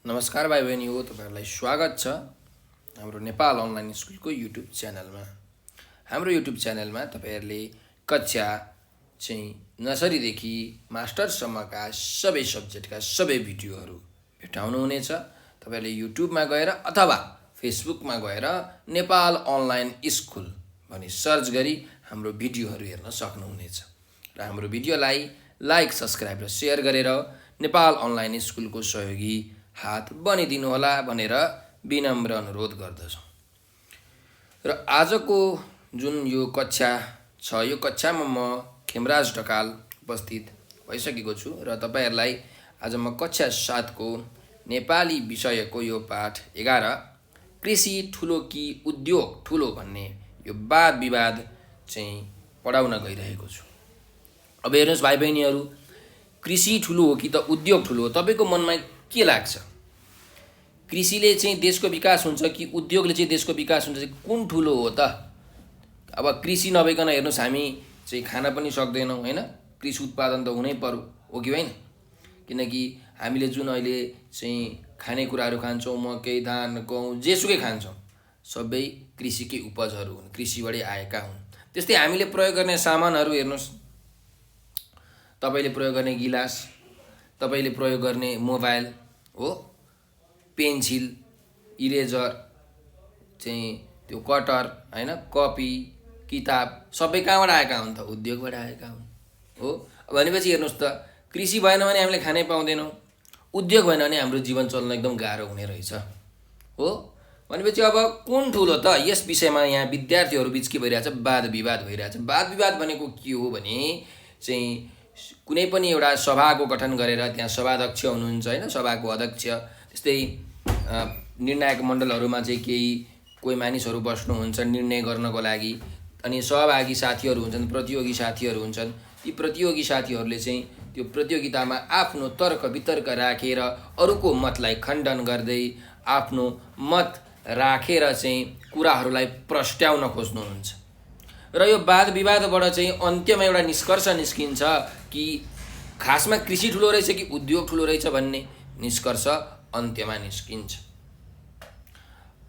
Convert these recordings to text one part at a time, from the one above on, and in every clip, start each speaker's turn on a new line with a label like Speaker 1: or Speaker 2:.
Speaker 1: नमस्कार भाइ बहिनी हो, तपाईँहरूलाई स्वागत छ हाम्रो नेपाल अनलाइन स्कुलको युट्युब च्यानलमा। हाम्रो युट्युब च्यानलमा तपाईँहरूले कक्षा चाहिँ नर्सरीदेखि मास्टरसम्मका सबै सब्जेक्टका सबै भिडियोहरू भेटाउनुहुनेछ। तपाईँहरूले युट्युबमा गएर अथवा फेसबुकमा गएर नेपाल अनलाइन स्कुल भनी सर्च गरी हाम्रो भिडियोहरू हेर्न सक्नुहुनेछ र हाम्रो भिडियोलाई लाइक, सब्सक्राइब र सेयर गरेर नेपाल अनलाइन स्कुलको सहयोगी हात बनिदिनुहोला भनेर विनम्र अनुरोध गर्दछौँ। र आजको जुन यो कक्षा छ, यो कक्षामा म खेमराज ढकाल उपस्थित भइसकेको छु र तपाईँहरूलाई आज म कक्षा 7 को नेपाली विषयको यो पाठ 11 कृषि ठुलो कि उद्योग ठुलो भन्ने यो वाद विवाद चाहिँ पढाउन गइरहेको छु। अब हेर्नुहोस् भाइ बहिनीहरू, कृषि ठुलो हो कि त उद्योग ठुलो हो, तपाईँको मनमा के लाग्छ? कृषिले चाहिँ देशको विकास हुन्छ कि उद्योगले चाहिँ देशको विकास हुन्छ? कुन ठुलो हो त? अब कृषि नभइकन हेर्नुहोस् हामी चाहिँ खान पनि सक्दैनौँ हैन। कृषि उत्पादन त हुनै पर्यो, हो कि होइन? किनकि हामीले जुन अहिले चाहिँ खानेकुराहरू खान्छौँ, मकै, धान, गहुँ जेसुकै खान्छौँ, सबै कृषिकै उपजहरू हुन्, कृषिबाटै आएका हुन्। त्यस्तै हामीले प्रयोग गर्ने सामानहरू हेर्नुहोस्, तपाईँले प्रयोग गर्ने गिलास, तपाईँले प्रयोग गर्ने मोबाइल हो, पेन्सिल, इरेजर, चाहिँ त्यो कटर हैन, कपी, किताब सबै कहाँबाट आएका हुन् त? उद्योगबाट आएका हुन् हो। भनेपछि हेर्नुहोस् त, कृषि भएन भने हामीले खानै पाउँदैनौँ, उद्योग भएन भने हाम्रो जीवन चल्न एकदम गाह्रो हुने रहेछ हो। भनेपछि अब कुन ठुलो त? यस विषयमा यहाँ विद्यार्थीहरू बिच के भइरहेछ? वाद विवाद भइरहेछ। वाद विवाद भनेको के हो भने चाहिँ कुनै पनि एउटा सभाको गठन गरेर त्यहाँ सभाध्यक्ष हुनुहुन्छ हैन, सभाको अध्यक्ष, त्यस्तै निर्णायक मण्डलहरूमा चाहिँ कोही मानिसहरू बस्नुहुन्छ निर्णय गर्नको लागि, अनि सहभागी साथीहरू हुन्छन्, प्रतियोगी साथीहरू हुन्छन्। ती प्रतियोगी साथीहरूले चाहिँ त्यो प्रतियोगितामा आफ्नो तर्क वितर्क राखेर अरूको मतलाई खण्डन गर्दै आफ्नो मत राखेर चाहिँ कुराहरूलाई प्रस्ट्याउन खोज्नुहुन्छ। र यो वाद विवादबाट चाहिँ अन्त्यमा एउटा निष्कर्ष निस्किन्छ कि खासमा कृषि ठुलो रहेछ कि उद्योग ठुलो रहेछ भन्ने निष्कर्ष अन्त्यमा निस्किन्छ।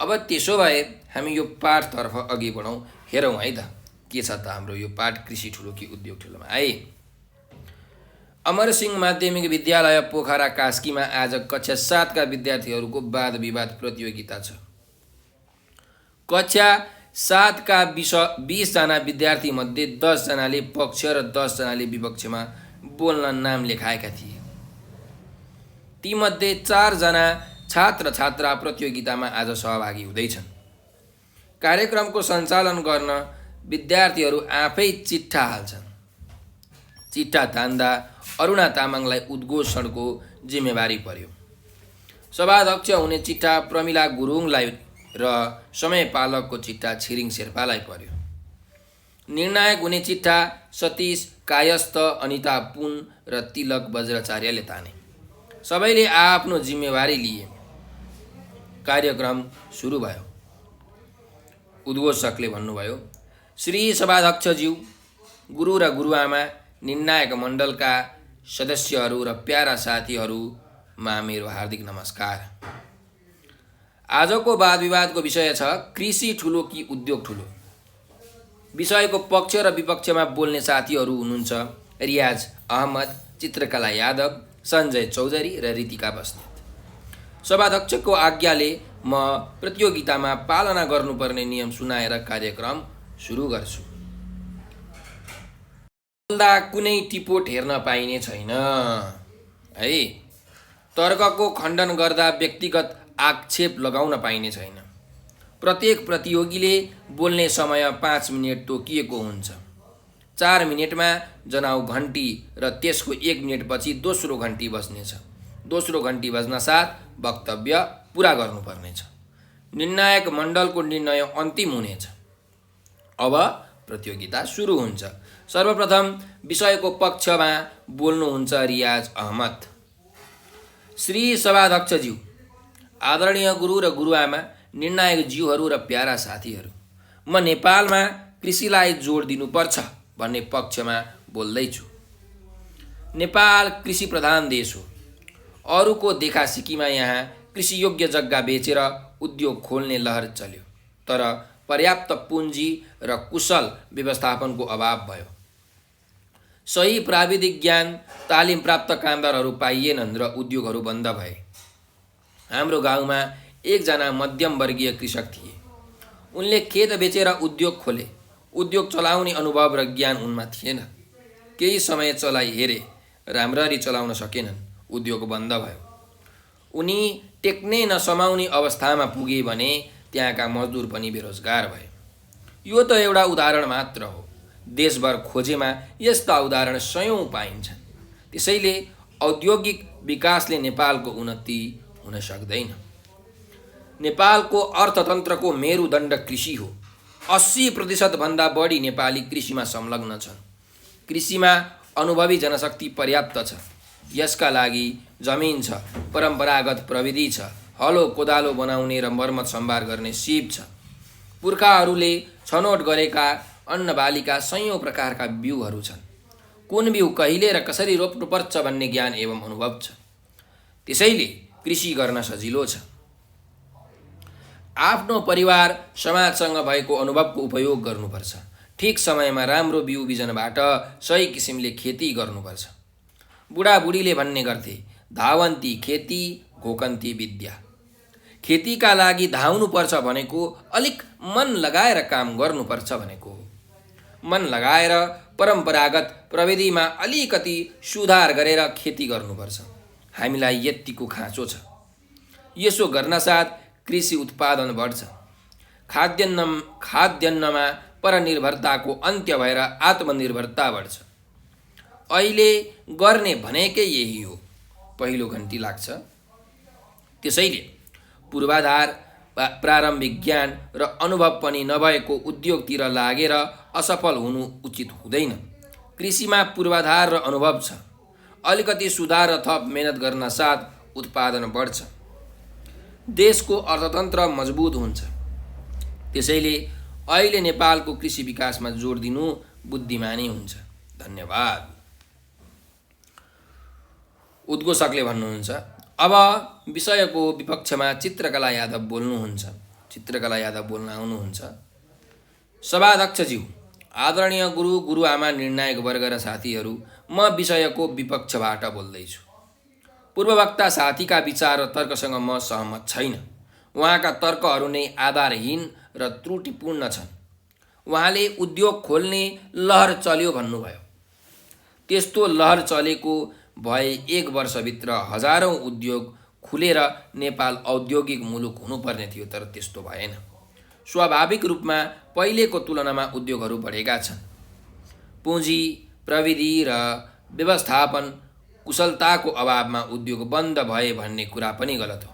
Speaker 1: अब त्यसो भए हामी यो पाठतर्फ अघि बढौँ, हेरौँ है त के छ त हाम्रो यो पाठ कृषि ठुलो कि उद्योग ठुलोमा। आए अमरसिंह माध्यमिक विद्यालय पोखरा कास्कीमा आज कक्षा 7 का विद्यार्थीहरूको वाद विवाद प्रतियोगिता छ। कक्षा 7 का 20 जना विद्यार्थी मध्ये 10 जनाले पक्ष र 10 जनाले विपक्षमा बोल्न नाम लेखाएका थिए। तीमध्ये 4 जना छात्र छात्रा प्रतियोगितामा आज सहभागी हुँदैछन्। कार्यक्रमको सञ्चालन गर्न विद्यार्थीहरू आफै चिट्ठा हाल्छन्। चिट्ठा तान्दा अरुणा तामाङलाई उद्घोषणको जिम्मेवारी पर्यो। सभाध्यक्ष हुने चिट्ठा प्रमिला गुरुङलाई र समयपालकको चिट्ठा छिरिङ शेर्पालाई पर्यो। निर्णायक हुने चिट्ठा सतीश कायस्थ, अनिता पुन र तिलक वज्राचार्यले ताने। सबैले आफ्नो जिम्मेवारी लिए। कार्यक्रम सुरु भयो। उद्घोषकले भन्नुभयो, श्री सभाध्यक्षज्यू, गुरु र गुरुआमा, निर्णायक मण्डलका सदस्यहरू र प्यारा साथीहरूमा मेरो हार्दिक नमस्कार। आजको वाद विवादको विषय छ कृषि ठुलो कि उद्योग ठुलो। विषयको पक्ष र विपक्षमा बोल्ने साथीहरू हुनुहुन्छ रियाज अहमद, चित्रकला यादव, सञ्जय चौधरी र रितिका बस्नेत। सभाध्यक्षको आज्ञाले म प्रतियोगितामा पालना गर्नुपर्ने नियम सुनाएर कार्यक्रम सुरु गर्छु। बोल्दा कुनै टिपोट हेर्न पाइने छैन है। तर्कको खण्डन गर्दा व्यक्तिगत आक्षेप लगाउन पाइने छैन। प्रत्येक प्रतियोगीले बोल्ने समय 5 मिनेट तोकिएको हुन्छ। 4 मिनेटमा जनाउ घन्टी र त्यसको 1 मिनेटपछि दोस्रो घन्टी बज्नेछ। दोस्रो घन्टी बज्न साथ वक्तव्य पुरा गर्नुपर्नेछ। निर्णायक मण्डलको निर्णय अन्तिम हुनेछ। अब प्रतियोगिता सुरु हुन्छ। सर्वप्रथम विषयको पक्षमा बोल्नुहुन्छ रियाज अहमद। श्री सभाध्यक्षज्यू, आदरणीय गुरु र गुरुआमा, निर्णायक ज्यूहरू र प्यारा साथीहरू, म नेपालमा कृषिलाई जोड दिनुपर्छ भन्ने पक्षमा बोल्दैछु। नेपाल कृषि प्रधान देश हो। अरूको देखासिकीमा यहाँ कृषियोग्य जग्गा बेचेर उद्योग खोल्ने लहर चल्यो, तर पर्याप्त पुँजी र कुशल व्यवस्थापनको अभाव भयो। सही प्राविधिक ज्ञान, तालिम प्राप्त कामदारहरू पाइएनन् र उद्योगहरू बन्द भए। हाम्रो गाउँमा एकजना मध्यमवर्गीय कृषक थिए। उनले खेत बेचेर उद्योग खोले। उद्योग चलाउने अनुभव र ज्ञान उनमा थिएन। केही समय चलाई हेरे, राम्ररी चलाउन सकेनन्, उद्योग बन्द भयो। उनी टेक्ने नसमाउने अवस्थामा पुगे भने त्यहाँका मजदुर पनि बेरोजगार भए। यो त एउटा उदाहरण मात्र हो। देशभर खोजेमा यस्ता उदाहरण सयौँ पाइन्छन्। त्यसैले औद्योगिक विकासले नेपालको उन्नति हुन सक्दैन। नेपालको अर्थतन्त्रको मेरुदण्ड कृषि हो। 80% भन्दा बढी नेपाली कृषिमा संलग्न छन्। कृषिमा अनुभवी जनशक्ति पर्याप्त छ। यसका लागि जमिन छ, परम्परागत प्रविधि छ, हलो कोदालो बनाउने र मर्मत सम्भार गर्ने सिप छ। पुर्खाहरूले छनौट गरेका अन्नबालीका सयौँ प्रकारका बिउहरू छन्। कुन बिउ कहिले र कसरी रोप्नुपर्छ भन्ने ज्ञान एवं अनुभव छ। त्यसैले कृषि गर्न सजिलो छ। आफ्नो परिवार समाजसँग भएको अनुभवको उपयोग गर्नुपर्छ। ठिक समयमा राम्रो बिउ बिजनबाट सही किसिमले खेती गर्नुपर्छ। बुढाबुढीले भन्ने गर्थे, धावन्ती खेती घोकन्ती विद्या। खेतीका लागि धाउनुपर्छ भनेको अलिक मन लगाएर काम गर्नुपर्छ भनेको हो। मन लगाएर परम्परागत प्रविधिमा अलिकति सुधार गरेर खेती गर्नुपर्छ। हामीलाई यत्तिको खाँचो छ। यसो गर्नासाथ कृषि उत्पादन बढ्छ। खाद्यान्नमा परनिर्भरताको अन्त्य भएर आत्मनिर्भरता बढ्छ। अहिले गर्ने भनेकै यही हो। पहिलो घन्टी लाग्छ। त्यसैले पूर्वाधार, प्रारम्भिक ज्ञान र अनुभव पनि नभएको उद्योगतिर लागेर असफल हुनु उचित हुँदैन। कृषिमा पूर्वाधार र अनुभव छ। अलिकति सुधार र थप मेहनत गर्न साथ उत्पादन बढ्छ। देशको अर्थतन्त्र मजबुत हुन्छ। त्यसैले अहिले नेपालको कृषि विकासमा जोड दिनु बुद्धिमानी हुन्छ। धन्यवाद। उद्घोषकले भन्नुहुन्छ, अब विषयको विपक्षमा चित्रकला यादव बोल्नुहुन्छ। चित्रकला यादव बोल्न आउनुहुन्छ। सभाध्यक्षज्यू, आदरणीय गुरुआमा, निर्णायक वर्ग र साथीहरू, म विषयको विपक्षबाट बोल्दैछु। पूर्ववक्ता साथीका विचार र तर्कसँग म सहमत छैन। उहाँका तर्कहरू नै आधारहीन र त्रुटिपूर्ण छन्। उहाँले उद्योग खोल्ने लहर चल्यो भन्नुभयो। त्यस्तो लहर चलेको भए 1 वर्षभित्र हजारौँ उद्योग खुलेर नेपाल औद्योगिक मुलुक हुनुपर्ने थियो, तर त्यस्तो भएन। स्वाभाविक रूपमा पहिलेको तुलनामा उद्योगहरू बढेका छन्। पुँजी, प्रविधि र व्यवस्थापन कुशलताको अभावमा उद्योग बन्द भए भन्ने कुरा पनि गलत हो।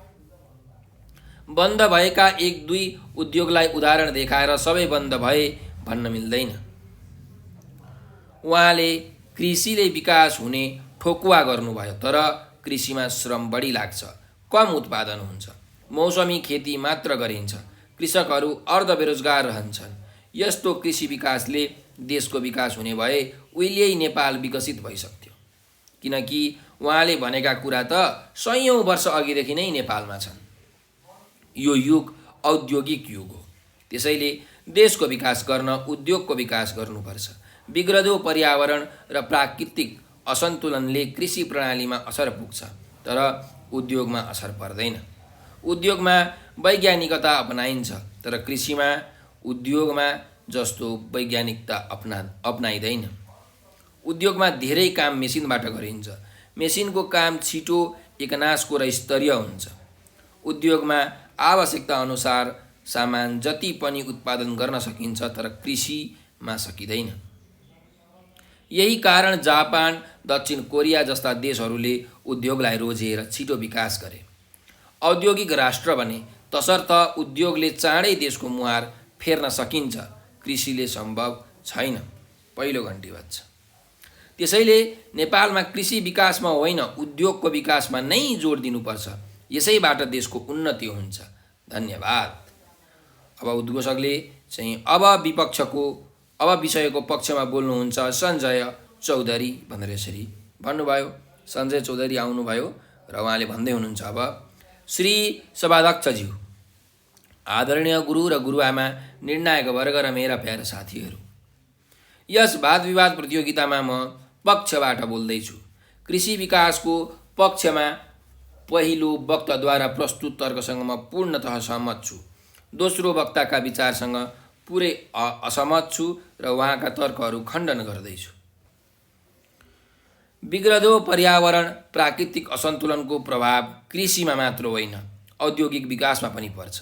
Speaker 1: बन्द भएका 1-2 उद्योगलाई उदाहरण देखाएर सबै बन्द भए भन्न मिल्दैन। उहाँले कृषिले विकास हुने ठोकुवा गर्नुभयो, तर कृषिमा श्रम बढी लाग्छ, कम उत्पादन हुन्छ, मौसमी खेती मात्र गरिन्छ, कृषकहरू अर्धबेरोजगार रहन्छन्। यस्तो कृषि विकासले देशको विकास हुने भए उहिलेै नेपाल विकसित भइसक्थ्यो। किनकि उहाँले भनेका कुरा त सयौँ वर्ष अघिदेखि नै नेपालमा छन्। यो युग औद्योगिक युग हो। त्यसैले देशको विकास गर्न उद्योगको विकास गर्नुपर्छ। बिग्रदो पर्यावरण र प्राकृतिक असन्तुलनले कृषि प्रणालीमा असर पुग्छ, तर उद्योगमा असर पर्दैन। उद्योगमा वैज्ञानिकता अपनाइन्छ, तर कृषिमा उद्योगमा जस्तो वैज्ञानिकता अपनाइँदैन। उद्योगमा धेरै काम मेसिनबाट गरिन्छ। मेसिनको काम छिटो, एकनासको र स्तरीय हुन्छ। उद्योगमा आवश्यकता अनुसार सामान जति पनि उत्पादन गर्न सकिन्छ, तर कृषिमा सकिँदैन। यही कारण जापान, दक्षिण कोरिया जस्ता देशहरूले उद्योगलाई रोजेर छिटो विकास गरे। औद्योगिक राष्ट्र बने, तसर्थ उद्योगले चाँडै देशको मुहार फेर्न सकिन्छ। कृषिले सम्भव छैन। पहिलो घन्टी बज्छ। त्यसैले नेपालमा कृषि विकासमा होइन, उद्योगको विकासमा नै जोड दिनुपर्छ। यसैबाट देशको उन्नति हुन्छ। धन्यवाद। अब उद्घोषकले चाहिँ अब विषयको पक्षमा बोल्नुहुन्छ सञ्जय चौधरी भनेर यसरी भन्नुभयो। सञ्जय चौधरी आउनुभयो र उहाँले भन्दै हुनुहुन्छ, अब श्री सभाध्यक्षज्यू, आदरणीय गुरु र गुरुआमा, निर्णायक वर्ग र मेरा प्यारा साथीहरू, यस वाद विवाद प्रतियोगितामा म पक्षबाट बोल्दैछु। कृषि विकासको पक्षमा पहिलो वक्ताद्वारा प्रस्तुत तर्कसँग म पूर्णतः सहमत छु। दोस्रो वक्ताका विचारसँग पुरै असहमत छु र उहाँका तर्कहरू खण्डन गर्दैछु। बिग्रदो पर्यावरण, प्राकृतिक असन्तुलनको प्रभाव कृषिमा मात्र होइन, औद्योगिक विकासमा पनि पर्छ।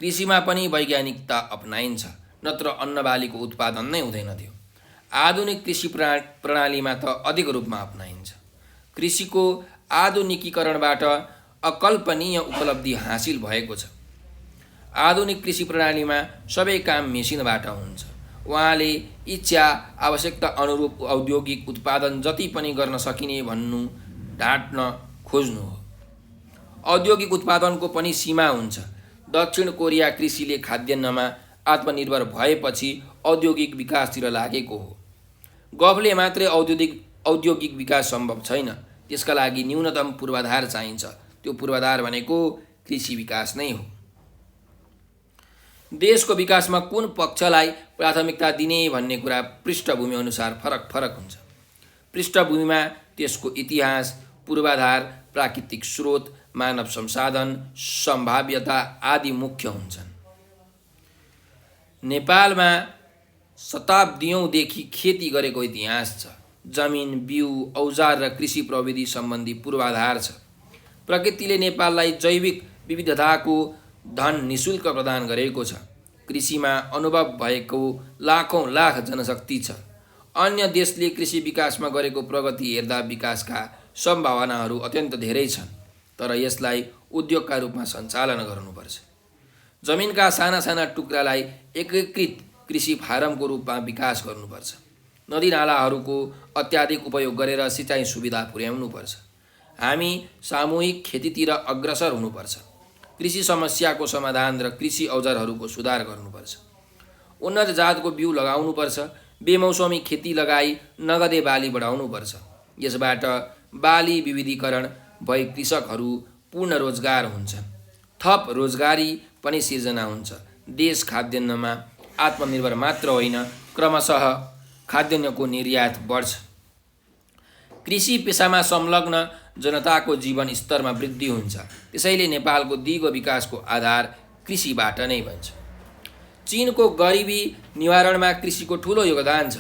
Speaker 1: कृषिमा पनि वैज्ञानिकता अपनाइन्छ, नत्र अन्नबालीको उत्पादन नै हुँदैन थियो। आधुनिक कृषि प्रणालीमा त अधिक रूपमा अपनाइन्छ। कृषिको आधुनिकीकरणबाट अकल्पनीय उपलब्धि हासिल भएको छ। आधुनिक कृषि प्रणालीमा सबै काम मेसिनबाट हुन्छ। उहाँले इच्छा आवश्यकता अनुरूप औद्योगिक उत्पादन जति पनि गर्न सकिने भन्नु ढाँट्न खोज्नु हो। औद्योगिक उत्पादनको पनि सीमा हुन्छ। दक्षिण कोरिया कृषिले खाद्यान्नमा आत्मनिर्भर भएपछि औद्योगिक विकासतिर लागेको हो। गफले मात्रै औद्योगिक विकास सम्भव छैन। त्यसका लागि न्यूनतम पूर्वाधार चाहिन्छ। त्यो पूर्वाधार भनेको कृषि विकास नै हो। देशको विकासमा कुन पक्षलाई प्राथमिकता दिने भन्ने कुरा पृष्ठभूमि अनुसार फरक हुन्छ। पृष्ठभूमिमा त्यसको इतिहास, पूर्वाधार, प्राकृतिक स्रोत, मानव संसाधन, सम्भाव्यता आदि मुख्य हुन्छन्। नेपालमा शताब्दीयौँदेखि खेती गरेको इतिहास छ। जमिन, बिउ, औजार र कृषि प्रविधि सम्बन्धी पूर्वाधार छ। प्रकृतिले नेपाललाई जैविक विविधताको धन निशुल्क प्रदान गरेको छ। कृषिमा अनुभव भएको लाखौँ लाख जनशक्ति छ। अन्य देशले कृषि विकासमा गरेको प्रगति हेर्दा विकासका सम्भावनाहरू अत्यन्त धेरै छन्, तर यसलाई उद्योगका रूपमा सञ्चालन गर्नुपर्छ। जमिनका साना साना टुक्रालाई एकीकृत कृषि फारमको रूपमा विकास गर्नुपर्छ। नदीनालाहरूको अत्याधिक उपयोग गरेर सिँचाइ सुविधा पुर्याउनुपर्छ। हामी सामूहिक खेतीतिर अग्रसर हुनुपर्छ। कृषि समस्याको समाधान र कृषि औजारहरूको सुधार गर्नुपर्छ। उन्नत जातको बिउ लगाउनुपर्छ। बेमौसमी खेती लगाई नगदे बाली बढाउनुपर्छ। यसबाट बाली विविधीकरण भई कृषकहरू पूर्ण रोजगार हुन्छन्। थप रोजगारी पनि सिर्जना हुन्छ। देश खाद्यान्नमा आत्मनिर्भर मात्र होइन, क्रमशः खाद्यान्नको निर्यात बढ्छ। कृषि पेसामा संलग्न जनताको जीवन स्तरमा वृद्धि हुन्छ। त्यसैले नेपालको दिगो विकासको आधार कृषिबाट नै बन्छ। चीनको गरिबी निवारणमा कृषिको ठुलो योगदान छ।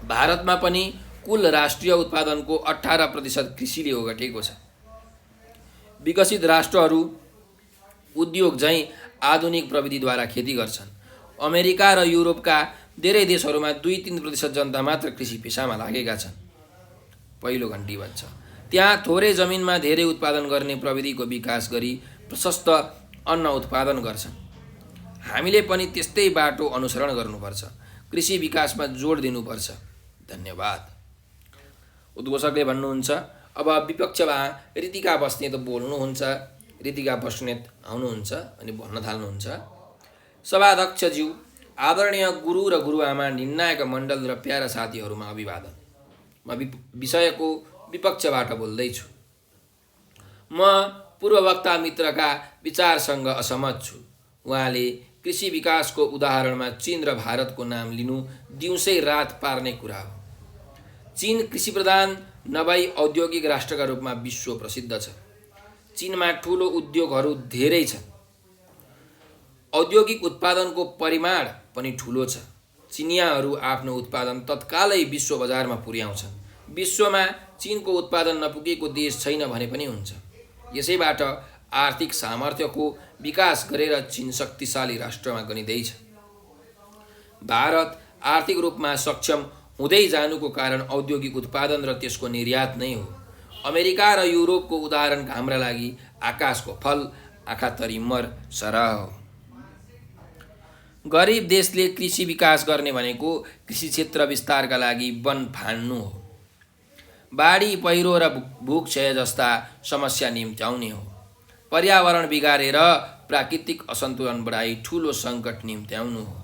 Speaker 1: भारतमा पनि कुल राष्ट्रिय उत्पादनको 18% कृषिले ओगटेको छ। विकसित राष्ट्रहरू उद्योग झैँ आधुनिक प्रविधिद्वारा खेती गर्छन्। अमेरिका र युरोपका धेरै देशहरूमा 2-3% जनता मात्र कृषि पेसामा लागेका छन्। पहिलो घन्टी भन्छ। त्यहाँ थोरै जमिनमा धेरै उत्पादन गर्ने प्रविधिको विकास गरी प्रशस्त अन्न उत्पादन गर्छन्। हामीले पनि त्यस्तै बाटो अनुसरण गर्नुपर्छ। कृषि विकासमा जोड दिनुपर्छ। धन्यवाद। उद्घोषकले भन्नुहुन्छ। अब विपक्षमा ऋतिका बस्नेत बोल्नुहुन्छ। ऋतिका बस्नेत आउनुहुन्छ अनि भन्न थाल्नुहुन्छ। सभाध्यक्षज्यू, आदरणीय गुरु र गुरुआमा, निर्णायक मण्डल र प्यारा साथीहरूमा अभिवादन। म विषयको विपक्षबाट बोल्दैछु। म पूर्ववक्ता मित्रका विचारसँग असहमत छु। उहाँले कृषि विकासको उदाहरणमा चीन र भारतको नाम लिनु दिउँसै रात पार्ने कुरा हो। चीन कृषि प्रधान नभई औद्योगिक राष्ट्रका रूपमा विश्व प्रसिद्ध छ। चीनमा ठुलो उद्योगहरू धेरै छन्। औद्योगिक उत्पादनको परिमाण पनि ठुलो छ। चिनियाहरू आफ्नो उत्पादन तत्कालै विश्व बजारमा पुर्याउँछन्। विश्वमा चीनको उत्पादन नपुगेको देश छैन भने पनि हुन्छ। यसैबाट आर्थिक सामर्थ्यको विकास गरेर चीन शक्तिशाली राष्ट्रमा गनिँदैछ। भारत आर्थिक रूपमा सक्षम हुँदै जानुको कारण औद्योगिक उत्पादन र त्यसको निर्यात नै हो। अमेरिका र युरोपको उदाहरण हाम्रा लागि आकाशको फल, आँखा तरी मर सरह हो। गरिब देशले कृषि विकास गर्ने भनेको कृषि क्षेत्र विस्तारका लागि वन फाँड्नु हो। बाढी, पहिरो र भूक्षय जस्ता समस्या निम्त्याउने हो। पर्यावरण बिगारेर प्राकृतिक असन्तुलन बढाई ठुलो सङ्कट निम्त्याउनु हो।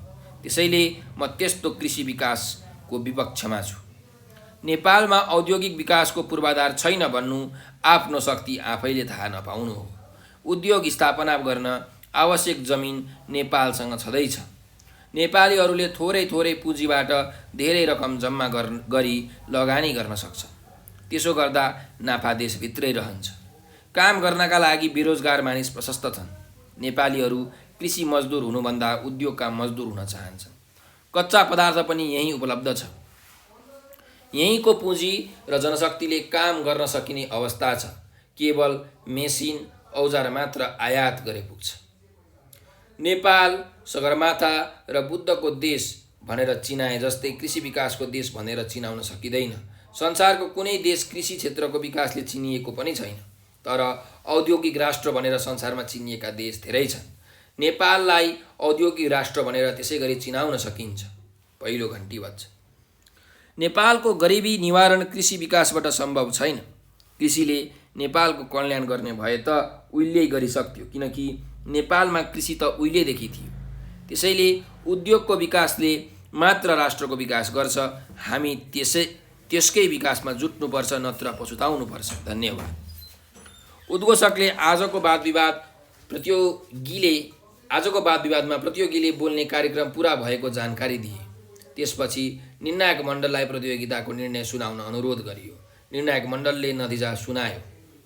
Speaker 1: त्यसैले म त्यस्तो कृषि विकासको विपक्षमा छु। नेपालमा औद्योगिक विकासको पूर्वाधार छैन भन्नु आफ्नो शक्ति आफैले थाहा नपाउनु हो। उद्योग स्थापना गर्न आवश्यक जमिन नेपालसँग छँदैछ। नेपालीहरूले थोरै थोरै पुँजीबाट धेरै रकम जम्मा गरी लगानी गर्न सक्छ। त्यसो गर्दा नाफा देशभित्रै रहन्छ। काम गर्नका लागि बेरोजगार मानिस प्रशस्त छन्। नेपालीहरू कृषि मजदुर हुनुभन्दा उद्योगका मजदुर हुन चाहन्छन्। कच्चा पदार्थ पनि यहीँ उपलब्ध छ। यहीँको पुँजी र जनशक्तिले काम गर्न सकिने अवस्था छ। केवल मेसिन औजार मात्र आयात गरे पुग्छ। नेपाल सगरमाथा र बुद्धको देश भनेर चिनाए जस्तै कृषि विकासको देश भनेर चिनाउन सकिँदैन। संसारको कुनै देश कृषि क्षेत्रको विकासले चिनिएको पनि छैन। तर औद्योगिक राष्ट्र भनेर संसारमा चिनिएका देश धेरै छन्। नेपाललाई औद्योगिक राष्ट्र भनेर त्यसै गरी चिनाउन सकिन्छ। पहिलो घन्टी बज्छ। नेपालको गरिबी निवारण कृषि विकासबाट सम्भव छैन। कृषिले नेपालको कल्याण गर्ने भए त उहिल्यै गरिसक्थ्यो, किनकि नेपालमा कृषि त उहिलेदेखि थियो। त्यसैले उद्योगको विकासले मात्र राष्ट्रको विकास गर्छ। हामी त्यसकै विकासमा जुट्नुपर्छ, नत्र पछुताउनुपर्छ। धन्यवाद। उद्घोषकले आजको वाद विवादमा प्रतियोगीले बोल्ने कार्यक्रम पुरा भएको जानकारी दिए। त्यसपछि निर्णायक मण्डललाई प्रतियोगिताको निर्णय सुनाउन अनुरोध गरियो। निर्णायक मण्डलले नतिजा सुनायो।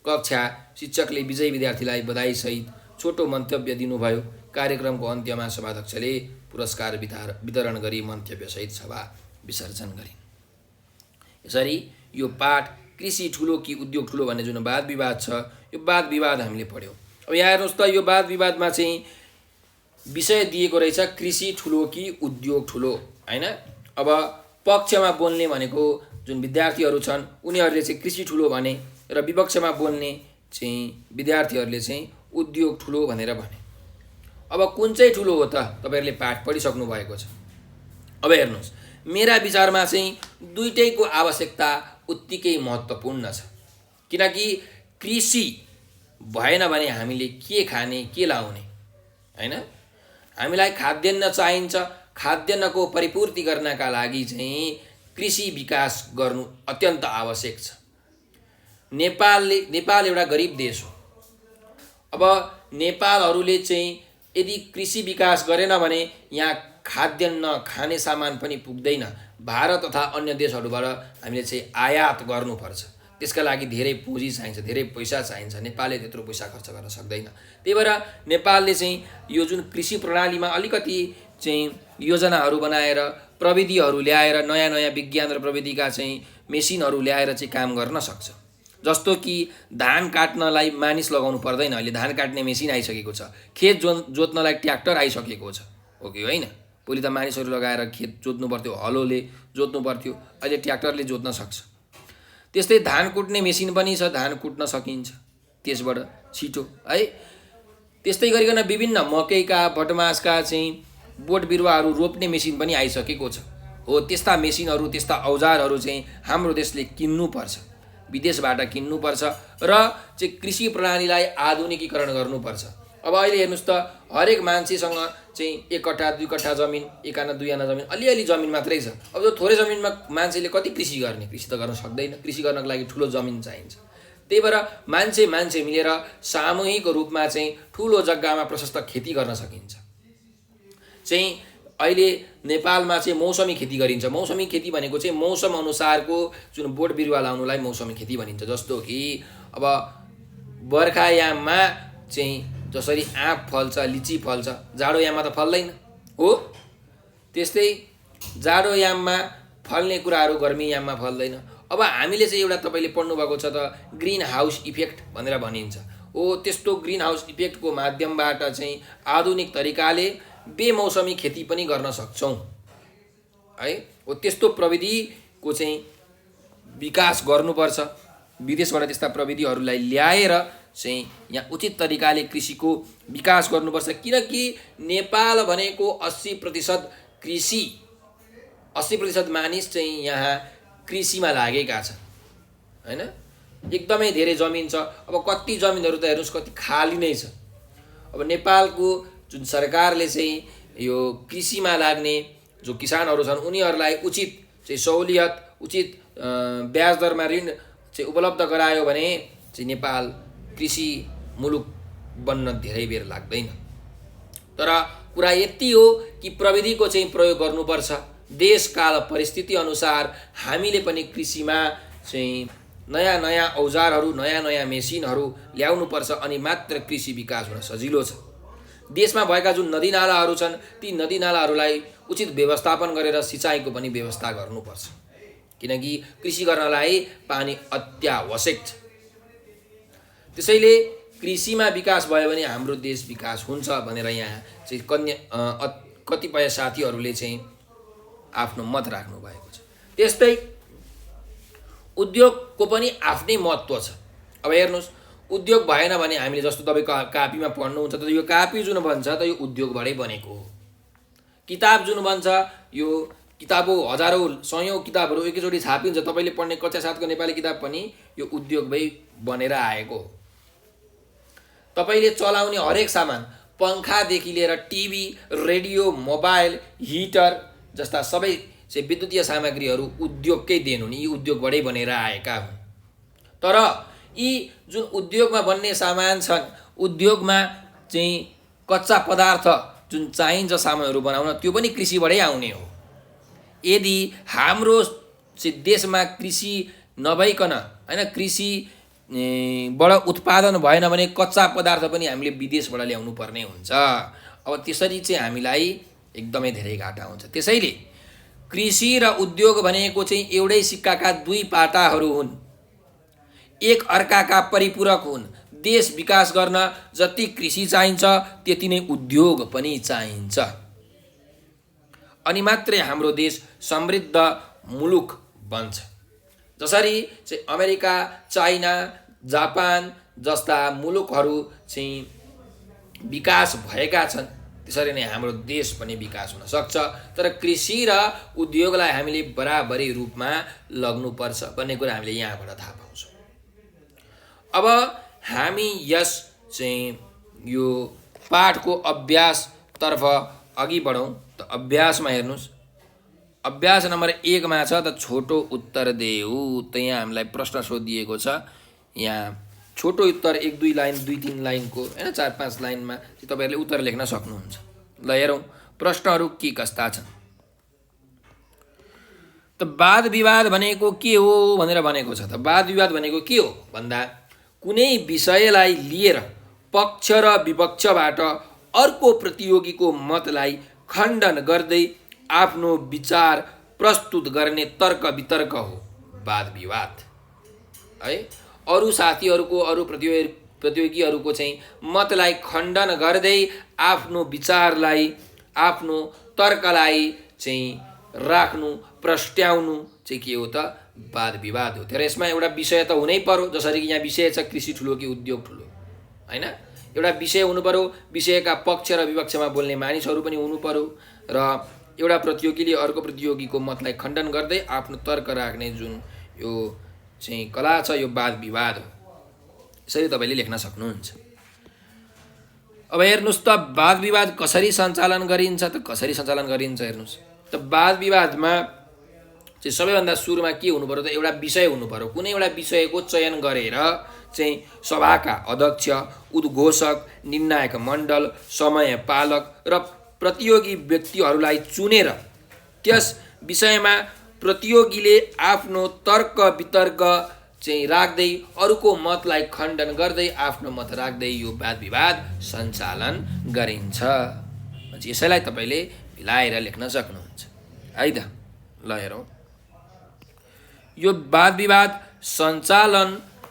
Speaker 1: कक्षा शिक्षकले विजयी विद्यार्थीलाई बधाईसहित छोटो मन्तव्य दिनुभयो। कार्यक्रमको अन्त्यमा सभाध्यक्षले पुरस्कार वितरण गरी मन्तव्यसहित सभा विसर्जन गरिन्। यसरी यो पाठ कृषि ठुलो कि उद्योग ठुलो भन्ने जुन वाद विवाद छ, यो वाद विवाद हामीले पढ्यौँ। अब यहाँ हेर्नुहोस् त, यो वाद विवादमा चाहिँ विषय दिएको रहेछ कृषि ठुलो कि उद्योग ठुलो, होइन। अब पक्षमा बोल्ने भनेको जुन विद्यार्थीहरू छन् उनीहरूले चाहिँ कृषि ठुलो भने र विपक्षमा बोल्ने चाहिँ विद्यार्थीहरूले चाहिँ उद्योग ठुलो भनेर भने। अब कुन चाहिँ ठुलो हो त? तपाईँहरूले पाठ पढिसक्नु भएको छ। अब हेर्नुहोस्, मेरा विचारमा चाहिँ दुईटैको आवश्यकता उत्तिकै महत्त्वपूर्ण छ। किनकि कृषि भएन भने हामीले के खाने, के लाउने, होइन। हामीलाई खाद्यान्न चाहिन्छ। खाद्यान्नको परिपूर्ति गर्नका लागि चाहिँ कृषि विकास गर्नु अत्यन्त आवश्यक छ। नेपाल एउटा गरिब देश हो। अब नेपालहरूले चाहिँ यदि कृषि विकास गरेन भने यहाँ खाद्यान्न खाने सामान पनि पुग्दैन। भारत तथा अन्य देशहरूबाट हामीले चाहिँ आयात गर्नुपर्छ। त्यसका लागि धेरै पुँजी चाहिन्छ, धेरै पैसा चाहिन्छ। नेपालले त्यत्रो पैसा खर्च गर्न सक्दैन। त्यही भएर नेपालले चाहिँ यो जुन कृषि प्रणालीमा अलिकति चाहिँ योजनाहरू बनाएर, प्रविधिहरू ल्याएर, नयाँ नयाँ विज्ञान र प्रविधिका चाहिँ मेसिनहरू ल्याएर चाहिँ काम गर्न सक्छ। जस्तो कि धान काट्नलाई मानिस लगाउनु पर्दैन, अहिले धान काट्ने मेसिन आइसकेको छ। खेत जोत्नलाई ट्र्याक्टर आइसकेको छ, हो कि होइन? पहिले त मानिसहरू लगाएर खेत जोत्नु पर्थ्यो, हलोले जोत्नु पर्थ्यो, अहिले ट्र्याक्टरले जोत्न सक्छ। त्यस्तै धान कुट्ने मेसिन पनि छ, धान कुट्न सकिन्छ त्यसबाट छिटो, है। त्यस्तै गरिकन विभिन्न मकैका, भटमासका चाहिँ बोट बिरुवाहरू रोप्ने मेसिन पनि आइसकेको छ। हो, त्यस्ता मेसिनहरू, त्यस्ता औजारहरू चाहिँ हाम्रो देशले किन्नुपर्छ, विदेशबाट किन्नुपर्छ र चाहिँ कृषि प्रणालीलाई आधुनिकीकरण गर्नुपर्छ। अब अहिले हेर्नुहोस् त, हरेक मान्छेसँग चाहिँ 1 कट्ठा 2 कट्ठा जमिन, 1 आना 2 आना जमिन, अलिअलि जमिन मात्रै छ। अब जो थोरै जमिनमा मान्छेले कति कृषि गर्ने? कृषि त गर्न सक्दैन। कृषि गर्नको लागि ठुलो जमिन चाहिन्छ। त्यही भएर मान्छे मिलेर सामूहिक रूपमा चाहिँ ठुलो जग्गामा प्रशस्त खेती गर्न सकिन्छ। चाहिँ अहिले नेपालमा चाहिँ मौसमी खेती गरिन्छ। मौसमी खेती भनेको चाहिँ मौसम अनुसारको जुन बोट बिरुवा लाउनुलाई मौसमी खेती भनिन्छ। जस्तो कि अब बर्खायाममा चाहिँ जसरी आँप फल्छ, लिची फल्छ, जाडोयाममा त फल्दैन, हो। त्यस्तै जाडोयाममा फल्ने कुराहरू गर्मीयाममा फल्दैन। अब हामीले चाहिँ एउटा तपाईँले पढ्नुभएको छ त, ग्रिन हाउस इफेक्ट भनेर भनिन्छ। हो, त्यस्तो ग्रिन हाउस इफेक्टको माध्यमबाट चाहिँ आधुनिक तरिकाले बेमौसमी खेती पनि गर्न सक्छौँ, है। हो, त्यस्तो प्रविधिको चाहिँ विकास गर्नुपर्छ। विदेशबाट त्यस्ता प्रविधिहरूलाई ल्याएर चाहिँ यहाँ उचित तरिकाले कृषिको विकास गर्नुपर्छ। किनकि नेपाल भनेको 80% कृषि, 80% मानिस चाहिँ यहाँ कृषिमा लागेका छन्, होइन। एकदमै धेरै जमिन छ। अब कति जमिनहरू त हेर्नुहोस्, कति खाली नै छ। अब नेपालको जुन सरकारले चाहिँ यो कृषिमा लाग्ने जो किसानहरू छन् उनीहरूलाई उचित चाहिँ सहुलियत, उचित ब्याज दरमा ऋण चाहिँ उपलब्ध गरायो भने चाहिँ नेपाल कृषि मुलुक बन्न धेरै बेर लाग्दैन। तर कुरा यति हो कि प्रविधिको चाहिँ प्रयोग गर्नुपर्छ। देश काल परिस्थिति अनुसार हामीले पनि कृषिमा चाहिँ नयाँ नयाँ औजारहरू, नयाँ नयाँ मेसिनहरू ल्याउनुपर्छ, अनि मात्र कृषि विकास हुन सजिलो छ। देशमा भएका जुन नदीनालाहरू छन् ती नदीनालाहरूलाई उचित व्यवस्थापन गरेर सिँचाइको पनि व्यवस्था गर्नुपर्छ, किनकि कृषि गर्नलाई पानी अत्यावश्यक छ। त्यसैले कृषिमा विकास भयो भने हाम्रो देश विकास हुन्छ भनेर यहाँ चाहिँ कतिपय साथीहरूले चाहिँ आफ्नो मत राख्नु भएको छ। त्यस्तै उद्योगको पनि आफ्नै महत्त्व छ। अब हेर्नुहोस्, उद्योग भएन भने हामीले जस्तो तपाईँ कापीमा पढ्नुहुन्छ त यो कापी जुन बन्छ त यो उद्योगबाटै बनेको हो। किताब जुन बन्छ यो किताबौँ हजारौँ सयौँ किताबहरू एकैचोटि छापिन्छ, तपाईँले पढ्ने कक्षा 7को नेपाली किताब पनि यो उद्योगमै बनेर आएको हो। तपाईँले चलाउने हरेक सामान, पङ्खादेखि लिएर टिभी, रेडियो, मोबाइल, हिटर जस्ता सबै चाहिँ विद्युतीय सामग्रीहरू उद्योगकै देन हुन्, यी उद्योगबाटै बनेर आएका हुन्। तर यी जुन उद्योगमा बन्ने सामान छन्, उद्योगमा चाहिँ कच्चा पदार्थ जुन चाहिन्छ सामानहरू बनाउन, त्यो पनि कृषिबाटै आउने हो। यदि हाम्रो चाहिँ देशमा कृषि नभइकन होइन, कृषिबाट उत्पादन भएन भने कच्चा पदार्थ पनि हामीले विदेशबाट ल्याउनु पर्ने हुन्छ। अब त्यसरी चाहिँ हामीलाई एकदमै धेरै घाटा हुन्छ। त्यसैले कृषि र उद्योग भनेको चाहिँ एउटै सिक्काका दुई पाटाहरू हुन्, एक अर्काका परिपूरक हुन्। देश विकास गर्न जति कृषि चाहिन्छ त्यति नै उद्योग पनि चाहिन्छ, अनि मात्रै हाम्रो देश समृद्ध मुलुक बन्छ। जसरी चाहिँ अमेरिका, चाइना, जापान जस्ता मुलुकहरू चाहिँ विकास भएका छन्, त्यसरी नै हाम्रो देश पनि विकास हुन सक्छ। तर कृषि र उद्योगलाई हामीले बराबरी रूपमा लग्नुपर्छ भन्ने कुरा हामीले यहाँबाट थाहा पाउँछौँ। अब हामी यस चाहिँ यो पाठको अभ्यासतर्फ अघि बढौँ। त अभ्यासमा हेर्नुहोस्, अभ्यास नम्बर 1मा छ त छोटो उत्तर देऊ। त यहाँ हामीलाई प्रश्न सोधिएको छ। यहाँ छोटो उत्तर 1-2 लाइन, 2-3 लाइनको होइन, 4-5 लाइनमा चाहिँ तपाईँहरूले उत्तर लेख्न सक्नुहुन्छ। ल हेरौँ प्रश्नहरू के कस्ता छन्। त वाद विवाद भनेको के हो भनेर भनेको छ। त वाद विवाद भनेको के हो भन्दा कुनै विषयलाई लिएर पक्ष र विपक्षबाट अर्को प्रतियोगीको मतलाई खण्डन गर्दै आफ्नो विचार प्रस्तुत गर्ने तर्क वितर्क हो वाद विवाद है। अरू साथीहरूको, अरू प्रतियोगीहरूको चाहिँ मतलाई खण्डन गर्दै आफ्नो विचारलाई, आफ्नो तर्कलाई चाहिँ राख्नु, प्रस्ट्याउनु चाहिँ के हो त वाद विवाद हो। तर यसमा एउटा विषय त हुनै पर्यो। जसरी कि यहाँ विषय छ कृषि ठुलो कि उद्योग ठुलो होइन, एउटा विषय हुनु पर्यो। विषयका पक्ष र विपक्षमा बोल्ने मानिसहरू पनि हुनु पर्यो, र एउटा प्रतियोगीले अर्को प्रतियोगीको मतलाई खण्डन गर्दै आफ्नो तर्क राख्ने जुन यो चाहिँ कला छ, यो वाद विवाद हो। यसरी तपाईँले लेख्न सक्नुहुन्छ। अब हेर्नुहोस् त वाद विवाद कसरी सञ्चालन गरिन्छ त कसरी सञ्चालन गरिन्छ हेर्नुहोस्। त वाद विवादमा चाहिँ सबैभन्दा सुरुमा के हुनु पर्यो त एउटा विषय हुनु पर्यो। कुनै एउटा विषयको चयन गरेर चाहिँ सभाका अध्यक्ष, उद्घोषक, निर्णायक मण्डल, समय पालक र प्रतियोगी व्यक्तिहरूलाई चुनेर त्यस विषयमा प्रतियोगीले आफ्नो तर्क वितर्क चाहिँ राख्दै अरूको मतलाई खण्डन गर्दै आफ्नो मत राख्दै यो वाद विवाद सञ्चालन गरिन्छ। यसैलाई तपाईँले मिलाएर लेख्न सक्नुहुन्छ है त। ल हेरौँ, यो वाद विवाद सञ्चालन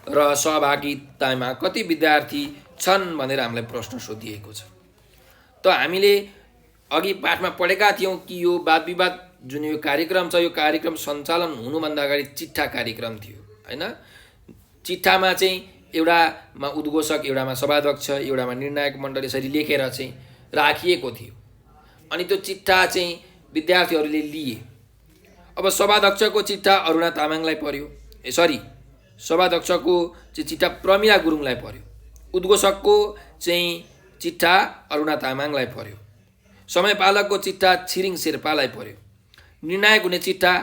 Speaker 1: र सहभागितामा कति विद्यार्थी छन् भनेर हामीलाई प्रश्न सोधिएको छ। त हामीले अघि पाठमा पढेका थियौँ कि यो वाद विवाद जुन यो कार्यक्रम छ, यो कार्यक्रम सञ्चालन हुनुभन्दा अगाडि चिट्ठा कार्यक्रम थियो होइन। चिट्ठामा चाहिँ एउटामा उद्घोषक, एउटामा सभाध्यक्ष, एउटामा निर्णायक मण्डल यसरी लेखेर चाहिँ राखिएको थियो। अनि त्यो चिट्ठा चाहिँ विद्यार्थीहरूले लिए। अब सभाध्यक्षको चिट्ठा अरुणा तामाङलाई पर्यो, सभाध्यक्षको चाहिँ चिट्ठा प्रमिला गुरुङलाई पर्यो, उद्घोषकको चाहिँ चिट्ठा अरुणा तामाङलाई पर्यो, समयपालकको चिट्ठा छिरिङ शेर्पालाई पर्यो, निर्णायक हुने चिट्ठा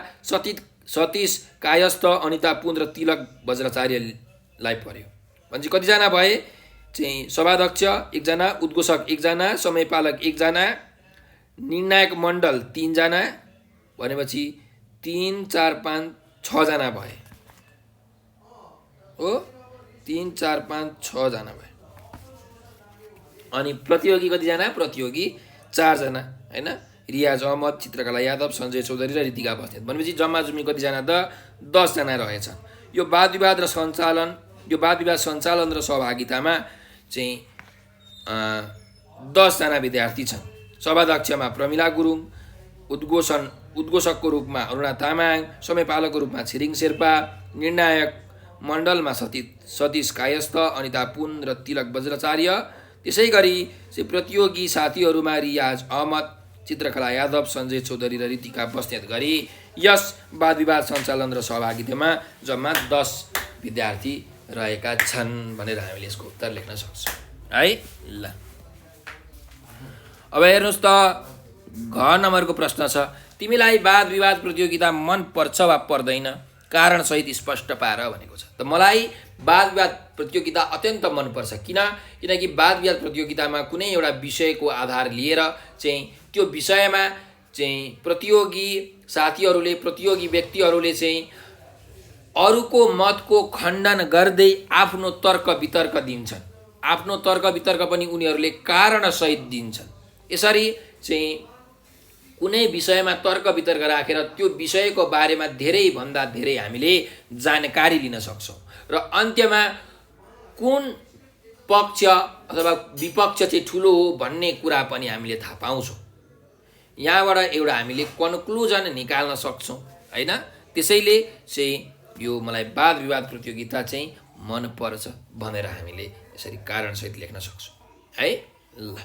Speaker 1: सतीश कायस्थ, अनिता पुन र तिलक वज्राचार्यलाई पर्यो। भनेपछि कतिजना भए चाहिँ सभाध्यक्ष एकजना, उद्घोषक एकजना, समयपालक एकजना, निर्णायक मण्डल 3 जना भनेपछि 3 4 5 6 जना भए हो। 3 4 5 6 जना भए। अनि प्रतियोगी कतिजना? प्रतियोगी 4 जना हैन। रियाज अहमद, चित्रकला यादव, सञ्जय चौधरी र ऋतिका बस्नेत भनेपछि जम्मा जम्मी कतिजना त 10 जना रहेछन्। यो वाद विवाद सञ्चालन र सहभागितामा चाहिँ 10 जना विद्यार्थी छन्। सभाध्यक्षमा प्रमिला गुरुङ, उद्घोषकको रूपमा अरुणा तामाङ, समयपालकको रूपमा छिरिङ शेर्पा, निर्णायक मण्डलमा सतीश कायस्थ, अनिता पुन र तिलक वज्राचार्य। त्यसै गरी चाहिँ प्रतियोगी साथीहरूमा रियाज अहमद, चित्रकला यादव, सञ्जय चौधरी र ऋतिका बस्नेत गरी यस वाद विवाद सञ्चालन र सहभागितामा जम्मा 10 विद्यार्थी रहेका छन् भनेर हामीले यसको उत्तर लेख्न सक्छौँ है। ल अब हेर्नुहोस् त, घ नम्बरको प्रश्न छ, तिमीलाई वाद विवाद प्रतियोगिता मन पर्छ वा पर्दैन? कारण सहित स्पष्ट पार भनेको छ। त मलाई वाद विवाद प्रतियोगिता अत्यन्त मनपर्छ। किनकि वाद विवाद प्रतियोगितामा कुनै एउटा विषयको आधार लिएर चाहिँ त्यो विषयमा चाहिँ प्रतियोगी साथीहरूले, प्रतियोगी व्यक्तिहरूले चाहिँ अरूको मतको खण्डन गर्दै आफ्नो तर्क वितर्क दिन्छन्। आफ्नो तर्क वितर्क पनि उनीहरूले कारणसहित दिन्छन्। यसरी चाहिँ कुनै विषयमा तर्क वितर्क राखेर त्यो विषयको बारेमा धेरैभन्दा धेरै हामीले जानकारी लिन सक्छौँ र अन्त्यमा कुन पक्ष अथवा विपक्ष चाहिँ ठुलो हो भन्ने कुरा पनि हामीले थाहा पाउँछौँ। यहाँबाट एउटा हामीले कन्क्लुजन निकाल्न सक्छौँ हैन। त्यसैले चाहिँ यो मलाई वाद विवाद प्रतियोगिता चाहिँ मन पर्छ भनेर हामीले यसरी कारणसहित लेख्न सक्छौँ है। ल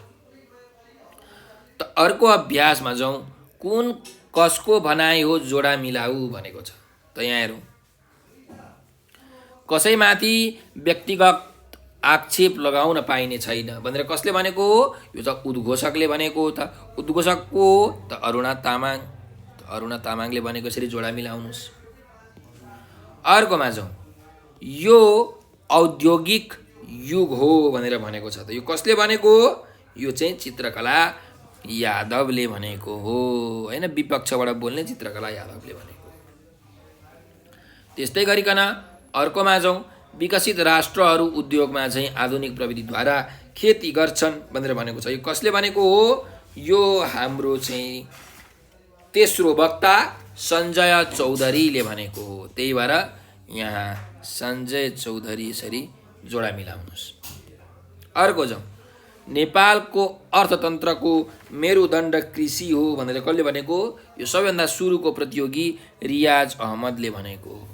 Speaker 1: त अर्को अभ्यासमा जाउँ। कुन कसको भनाइ हो जोडा मिलाऊ भनेको छ। त यहाँ हेरौँ, कसैमाथि व्यक्तिगत आक्षेप लगाउन पाइने छैन भनेर कसले भनेको हो? यो त उद्घोषकले भनेको हो। त उद्घोषक को हो? त अरुणा तामाङ। अरुणा तामाङले भनेको यसरी जोडा मिलाउनुहोस्। अर्कोमा जाउँ, यो औद्योगिक युग हो भनेर भनेको छ। त यो कसले भनेको हो? यो चाहिँ चित्रकला यादवले भनेको हो हैन। विपक्षबाट बोल्ने चित्रकला यादवले भनेको। त्यस्तै गरिकन अर्कोमा जाउँ, विकसित राष्ट्रहरू उद्योगमा चाहिँ आधुनिक प्रविधिद्वारा खेती गर्छन् भनेर भनेको छ। यो कसले भनेको हो? यो हाम्रो चाहिँ तेस्रो वक्ता सञ्जय चौधरीले भनेको हो। त्यही भएर यहाँ सञ्जय चौधरी यसरी जोडा मिलाउनुहोस्। अर्को जाउँ, नेपालको अर्थतन्त्रको मेरुदण्ड कृषि हो भनेर कसले भनेको? यो सबैभन्दा सुरुको प्रतियोगी रियाज अहमदले भनेको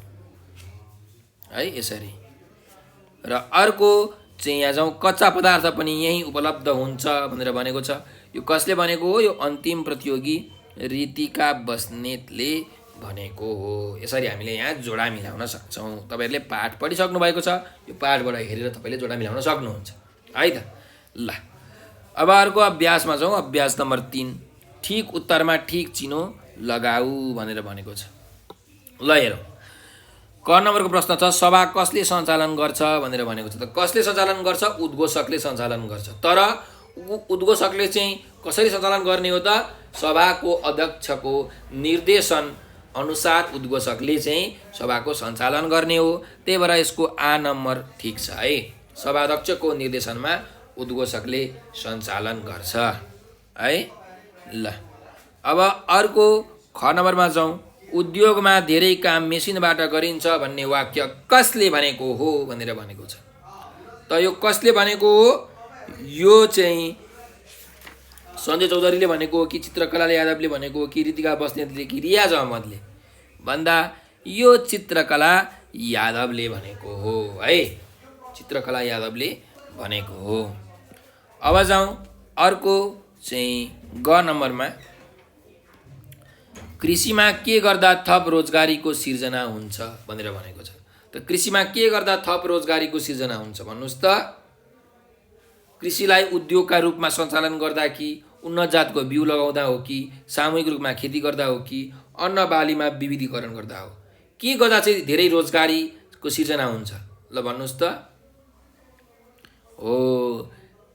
Speaker 1: है यसरी। र अर्को चाहिँ यहाँ जाउँ, कच्चा पदार्थ पनि यहीँ उपलब्ध हुन्छ भनेर भनेको छ। यो कसले भनेको हो? यो अन्तिम प्रतियोगी ऋतिका बस्नेतले भनेको हो। यसरी हामीले यहाँ जोडा मिलाउन सक्छौँ। तपाईँहरूले पाठ पढिसक्नु भएको छ। यो पाठबाट हेरेर तपाईँले जोडा मिलाउन सक्नुहुन्छ है त। ल अब अर्को अभ्यासमा जाउँ। अभ्यास नम्बर 3, ठिक उत्तरमा ठिक चिनो लगाऊ भनेर भनेको छ। ल हेरौँ, क नम्बरको प्रश्न छ, सभा कसले सञ्चालन गर्छ भनेर भनेको छ। त कसले सञ्चालन गर्छ? उद्घोषकले सञ्चालन गर्छ। तर उद्घोषकले चाहिँ कसरी सञ्चालन गर्ने हो त? सभाको अध्यक्षको निर्देशन अनुसार उद्घोषकले चाहिँ सभाको सञ्चालन गर्ने हो। त्यही भएर यसको आ नम्बर ठिक छ है। सभाध्यक्षको निर्देशनमा उद्घोषकले सञ्चालन गर्छ है। ल अब अर्को ख नम्बरमा जाउँ, उद्योगमा धेरै काम मेसिनबाट गरिन्छ भन्ने वाक्य कसले भनेको हो भनेर भनेको छ। त यो कसले भनेको हो? यो चाहिँ सञ्जय चौधरीले भनेको हो कि चित्रकला यादवले भनेको हो कि ऋतिका बस्नेतले कि रियाज अहमदले भन्दा यो चित्रकला यादवले भनेको हो है। चित्रकला यादवले भनेको हो। अब जाउँ अर्को चाहिँ ग नम्बरमा, कृषिमा के गर्दा थप रोजगारीको सिर्जना हुन्छ भनेर भनेको छ। त कृषिमा के गर्दा थप रोजगारीको सिर्जना हुन्छ भन्नुहोस् त? कृषिलाई उद्योगका रूपमा सञ्चालन गर्दा कि उन्नत जातको बिउ लगाउँदा हो कि सामूहिक रूपमा खेती गर्दा हो कि अन्न बालीमा विविधीकरण गर्दा हो? के गर्दा चाहिँ धेरै रोजगारीको सिर्जना हुन्छ? ल भन्नुहोस् त। हो।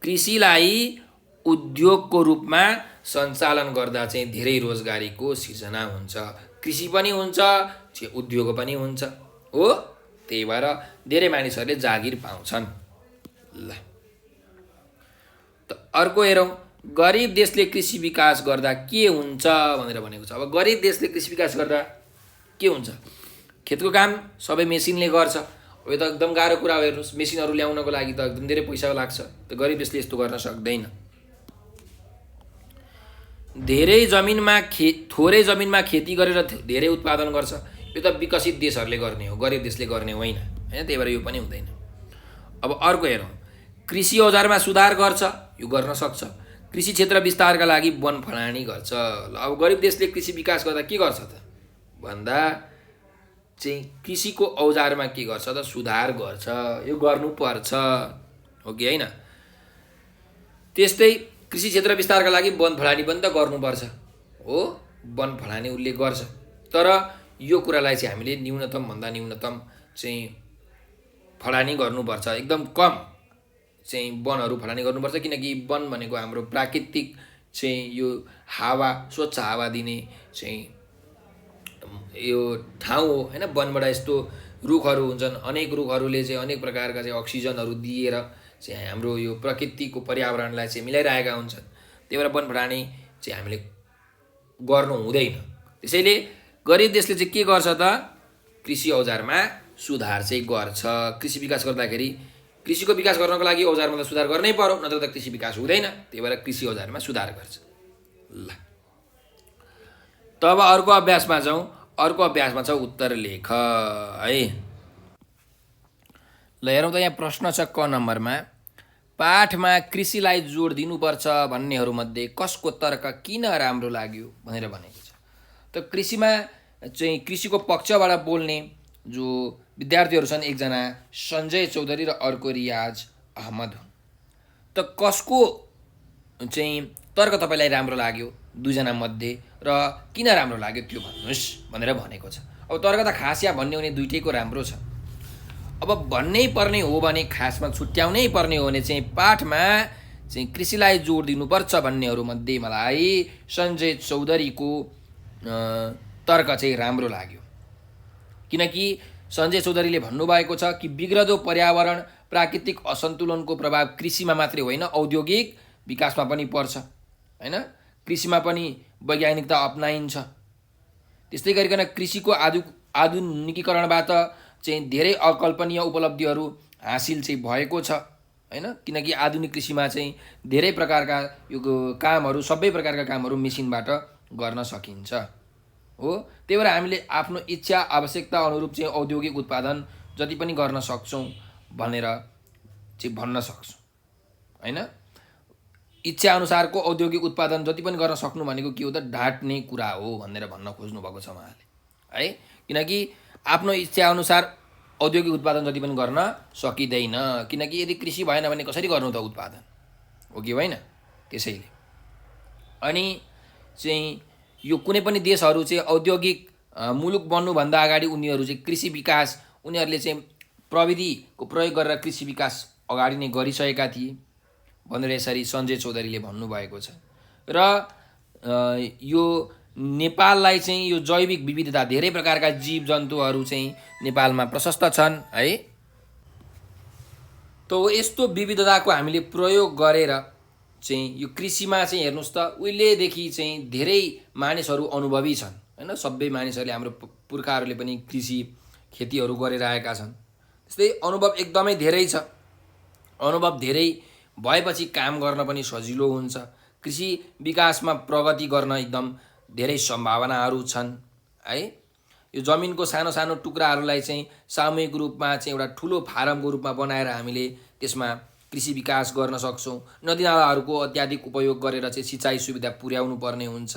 Speaker 1: कृषिलाई उद्योगको रूपमा सञ्चालन गर्दा चाहिँ धेरै रोजगारीको सिर्जना हुन्छ। कृषि पनि हुन्छ, उद्योग पनि हुन्छ हो। त्यही भएर धेरै मानिसहरूले जागिर पाउँछन्। ल त अर्को हेरौँ, गरिब देशले कृषि विकास गर्दा के हुन्छ भनेर भनेको छ। अब गरिब देशले कृषि विकास गर्दा के हुन्छ? खेतको काम सबै मेसिनले गर्छ। अब यो त एकदम गाह्रो कुरा हो। हेर्नुहोस्, मेसिनहरू ल्याउनको लागि त एकदम धेरै पैसा लाग्छ। त गरिब देशले यस्तो गर्न सक्दैन। थोरै जमिनमा खेती गरेर धेरै उत्पादन गर्छ। यो त विकसित देशहरूले गर्ने हो, गरिब देशले गर्ने होइन होइन। त्यही भएर यो पनि हुँदैन। अब अर्को हेरौँ, कृषि औजारमा सुधार गर्छ, यो गर्न सक्छ। कृषि क्षेत्र विस्तारका लागि वन फलानी गर्छ। ल अब गरिब देशले कृषि विकास गर्दा के गर्छ त भन्दा चाहिँ कृषिको औजारमा के गर्छ त सुधार गर्छ। यो गर्नुपर्छ हो कि होइन? त्यस्तै कृषि क्षेत्र विस्तारका लागि वन फलानी पनि त गर्नुपर्छ हो। वन फलानी उसले गर्छ, तर यो कुरालाई चाहिँ हामीले न्यूनतमभन्दा न्यूनतम चाहिँ फलानी गर्नुपर्छ। एकदम कम चाहिँ वनहरू फलानी गर्नुपर्छ, किनकि वन भनेको हाम्रो प्राकृतिक चाहिँ यो हावा, स्वच्छ हावा दिने चाहिँ यो ठाउँ हो होइन। वनबाट यस्तो रुखहरू हुन्छन्, अनेक रुखहरूले चाहिँ अनेक प्रकारका चाहिँ अक्सिजनहरू दिएर चाहिँ हाम्रो यो प्रकृतिको पर्यावरणलाई चाहिँ मिलाइरहेका हुन्छन्। त्यही भएर वन फलानी चाहिँ हामीले गर्नु हुँदैन। त्यसैले गरिब देशले चाहिँ के गर्छ त कृषि औजारमा सुधार चाहिँ गर्छ। कृषि विकास गर्दाखेरि कृषिको विकास गर्नको लागि औजारमा त सुधार गर्नै पर्यो, नत्र त कृषि विकास हुँदैन। त्यही भएर कृषि औजारमा सुधार गर्छ। ल तब अर्को अभ्यासमा जाउँ। अर्को अभ्यासमा छ उत्तर लेख है। ल हेरौँ त, यहाँ प्रश्न छ क नम्बरमा, पाठमा कृषिलाई जोड दिनुपर्छ भन्नेहरूमध्ये कसको तर्क किन राम्रो लाग्यो भनेर भनेको छ। त कृषिमा चाहिँ कृषिको पक्षबाट बोल्ने जो विद्यार्थीहरू छन्, एकजना सञ्जय चौधरी र अर्को रियाज अहमद हुन्। त कसको चाहिँ तर्क तपाईँलाई राम्रो लाग्यो दुईजना मध्ये र किन राम्रो लाग्यो त्यो भन्नुहोस् भनेर भनेको छ। अब तर्क त खास या भन्ने हो भने दुइटैको राम्रो छ। अब भन्नै पर्ने हो भने, खासमा छुट्याउनै पर्ने हो भने चाहिँ पाठमा चाहिँ कृषिलाई जोड दिनुपर्छ भन्नेहरूमध्ये मलाई सञ्जय चौधरीको तर्क चाहिँ राम्रो लाग्यो। किनकि सञ्जय चौधरीले भन्नुभएको छ कि बिग्रदो पर्यावरण, प्राकृतिक असन्तुलनको प्रभाव कृषिमा मात्रै होइन, औद्योगिक विकासमा पनि पर्छ होइन। कृषिमा पनि वैज्ञानिकता अपनाइन्छ। त्यस्तै गरिकन कृषिको आधुनिकीकरणबाट चाहिँ धेरै अकल्पनीय उपलब्धिहरू हासिल चाहिँ भएको छ होइन। किनकि आधुनिक कृषिमा चाहिँ धेरै प्रकारका यो कामहरू, सबै प्रकारका कामहरू मेसिनबाट गर्न सकिन्छ हो। त्यही भएर हामीले आफ्नो इच्छा आवश्यकता अनुरूप चाहिँ औद्योगिक उत्पादन जति पनि गर्न सक्छौँ भनेर चाहिँ भन्न सक्छौँ होइन। इच्छा अनुसारको औद्योगिक उत्पादन जति पनि गर्न सक्नु भनेको के हो त ढाँट्ने कुरा हो भनेर भन्न खोज्नु भएको छ उहाँले है। किनकि आफ्नो इच्छा अनुसार औद्योगिक उत्पादन जति पनि गर्न सकिँदैन। किनकि यदि कृषि भएन भने कसरी गर्नु त उत्पादन हो कि होइन। त्यसैले अनि चाहिँ यो कुनै पनि देशहरू चाहिँ औद्योगिक मुलुक बन्नुभन्दा अगाडि उनीहरू चाहिँ कृषि विकास, उनीहरूले चाहिँ प्रविधिको प्रयोग गरेर कृषि विकास अगाडि नै गरिसकेका थिए भनेर यसरी सञ्जय चौधरीले भन्नुभएको छ। र यो नेपाललाई चाहिँ यो जैविक विविधता, धेरै प्रकारका जीव जन्तुहरू चाहिँ नेपालमा प्रशस्त छन् है। त यस्तो विविधताको हामीले प्रयोग गरेर चाहिँ यो कृषिमा चाहिँ हेर्नुहोस् त उहिलेदेखि चाहिँ धेरै मानिसहरू अनुभवी छन् होइन। सबै मानिसहरूले, हाम्रो पुर्खाहरूले पनि कृषि खेतीहरू गरिरहेका छन्। त्यस्तै अनुभव एकदमै धेरै छ। अनुभव धेरै भएपछि काम गर्न पनि सजिलो हुन्छ। कृषि विकासमा प्रगति गर्न एकदम धेरै सम्भावनाहरू छन् है। यो जमिनको सानो सानो टुक्राहरूलाई चाहिँ सामूहिक रूपमा चाहिँ एउटा ठुलो फारमको रूपमा बनाएर हामीले त्यसमा कृषि विकास गर्न सक्छौँ। नदीनालाहरूको अत्याधिक उपयोग गरेर चाहिँ सिँचाइ सुविधा पुर्याउनु पर्ने हुन्छ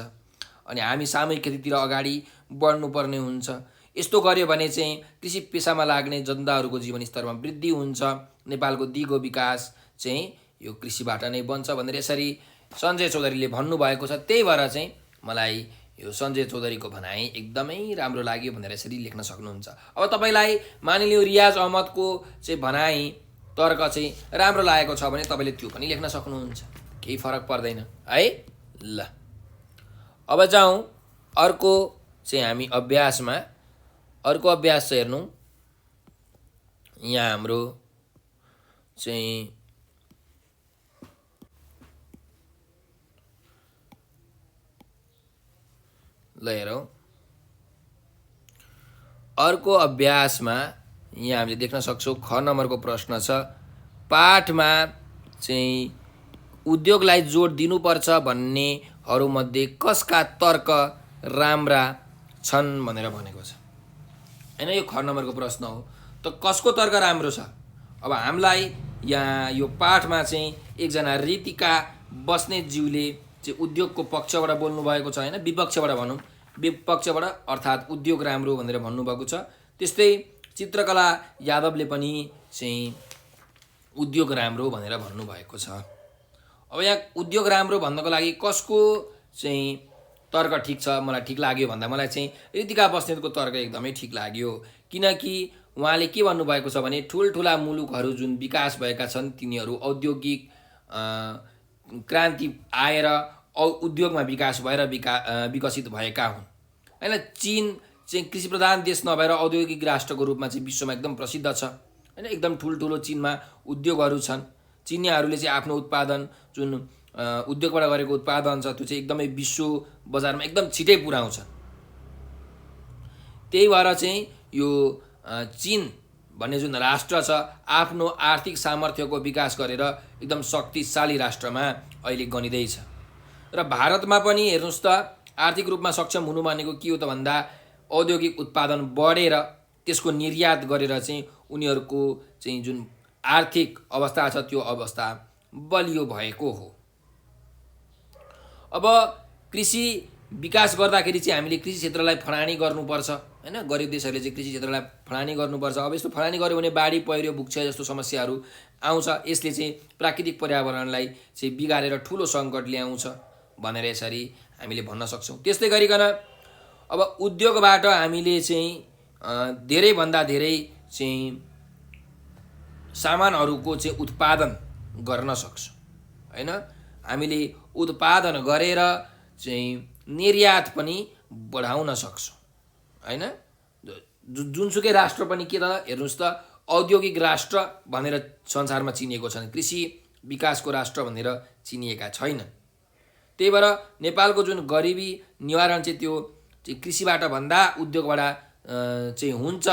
Speaker 1: अनि हामी सामूहिक खेतीतिर अगाडि बढ्नुपर्ने हुन्छ। यस्तो गर्यो भने चाहिँ कृषि पेसामा लाग्ने जनताहरूको जीवनस्तरमा वृद्धि हुन्छ। नेपालको दिगो विकास चाहिँ यो कृषिबाट नै बन्छ भनेर यसरी सञ्जय चौधरीले भन्नुभएको छ। त्यही भएर चाहिँ मलाई यो सञ्जय चौधरीको भनाइ एकदमै राम्रो लाग्यो भनेर यसरी लेख्न सक्नुहुन्छ। अब तपाईँलाई मानिलियो रियाज अहमदको चाहिँ भनाइ तर्क चाहिँ राम्रो लागेको छ भने तपाईँले त्यो पनि लेख्न सक्नुहुन्छ, केही फरक पर्दैन है। ल अब जाउँ अर्को चाहिँ हामी अभ्यासमा। अर्को अभ्यास चाहिँ हेर्नु, यहाँ हाम्रो चाहिँ ल हेरौँ, अर्को अभ्यासमा यहाँ हामीले देख्न सक्छौँ ख नम्बरको प्रश्न छ, पाठमा चाहिँ उद्योगलाई जोड दिनुपर्छ भन्नेहरूमध्ये कसका तर्क राम्रा छन् भनेर भनेको छ होइन। यो ख नम्बरको प्रश्न हो, त कसको तर्क राम्रो छ? अब हामीलाई यहाँ यो पाठमा चाहिँ एकजना रीतिका बस्नेतज्यूले चाहिँ उद्योगको पक्षबाट बोल्नुभएको छ होइन, विपक्षबाट भनौँ, विपक्षबाट अर्थात् उद्योग राम्रो भनेर भन्नुभएको छ। त्यस्तै चित्रकला यादवले पनि चाहिँ उद्योग राम्रो भनेर भन्नुभएको छ। अब यहाँ उद्योग राम्रो भन्नको लागि कसको चाहिँ तर्क ठिक छ, मलाई ठिक लाग्यो भन्दा मलाई चाहिँ रीतिका बस्नेतको तर्क एकदमै ठिक लाग्यो। किनकि उहाँले के भन्नुभएको छ भने ठुल्ठुला मुलुकहरू जुन विकास भएका छन् तिनीहरू औद्योगिक क्रान्ति आएर उद्योगमा विकास भएर विकसित भएका हुन् होइन। चीन चाहिँ कृषि प्रधान देश नभएर औद्योगिक राष्ट्रको रूपमा चाहिँ विश्वमा एकदम प्रसिद्ध छ होइन। एकदम ठुल्ठुलो चीनमा उद्योगहरू छन्। चिनियाहरूले चाहिँ आफ्नो उत्पादन जुन उद्योगबाट गरेको उत्पादन छ त्यो चाहिँ एकदमै विश्व बजारमा एकदम छिटै पुर्याउँछन्। त्यही भएर चाहिँ यो चीन भन्ने जुन राष्ट्र छ आफ्नो आर्थिक सामर्थ्यको विकास गरेर एकदम शक्तिशाली राष्ट्रमा अहिले गनिँदैछ। र भारतमा पनि हेर्नुहोस् त आर्थिक रूपमा सक्षम हुनु भनेको के हो त भन्दा औद्योगिक उत्पादन बढेर त्यसको निर्यात गरेर चाहिँ उनीहरूको चाहिँ जुन आर्थिक अवस्था छ त्यो अवस्था बलियो भएको हो। अब कृषि विकास गर्दाखेरि चाहिँ हामीले कृषि क्षेत्रलाई फडानी गर्नुपर्छ होइन। गरिब देशहरूले चाहिँ कृषि क्षेत्रलाई फडानी गर्नुपर्छ। अब यस्तो फडानी गऱ्यो भने बाढी पहिरो भुक्छ जस्तो समस्याहरू आउँछ। यसले चाहिँ प्राकृतिक पर्यावरणलाई चाहिँ बिगारेर ठुलो सङ्कट ल्याउँछ भनेर यसरी हामीले भन्न सक्छौँ। त्यस्तै गरिकन अब उद्योगबाट हामीले चाहिँ धेरैभन्दा धेरै चाहिँ सामानहरूको चाहिँ उत्पादन गर्न सक्छौँ होइन। हामीले उत्पादन गरेर चाहिँ निर्यात पनि बढाउन सक्छौँ होइन। जुनसुकै राष्ट्र पनि के त हेर्नुहोस् त औद्योगिक राष्ट्र भनेर संसारमा चिनिएको छन्, कृषि विकासको राष्ट्र भनेर चिनिएका छैनन्। त्यही भएर नेपालको जुन गरिबी निवारण चाहिँ त्यो चाहिँ कृषिबाट भन्दा उद्योगबाट चाहिँ हुन्छ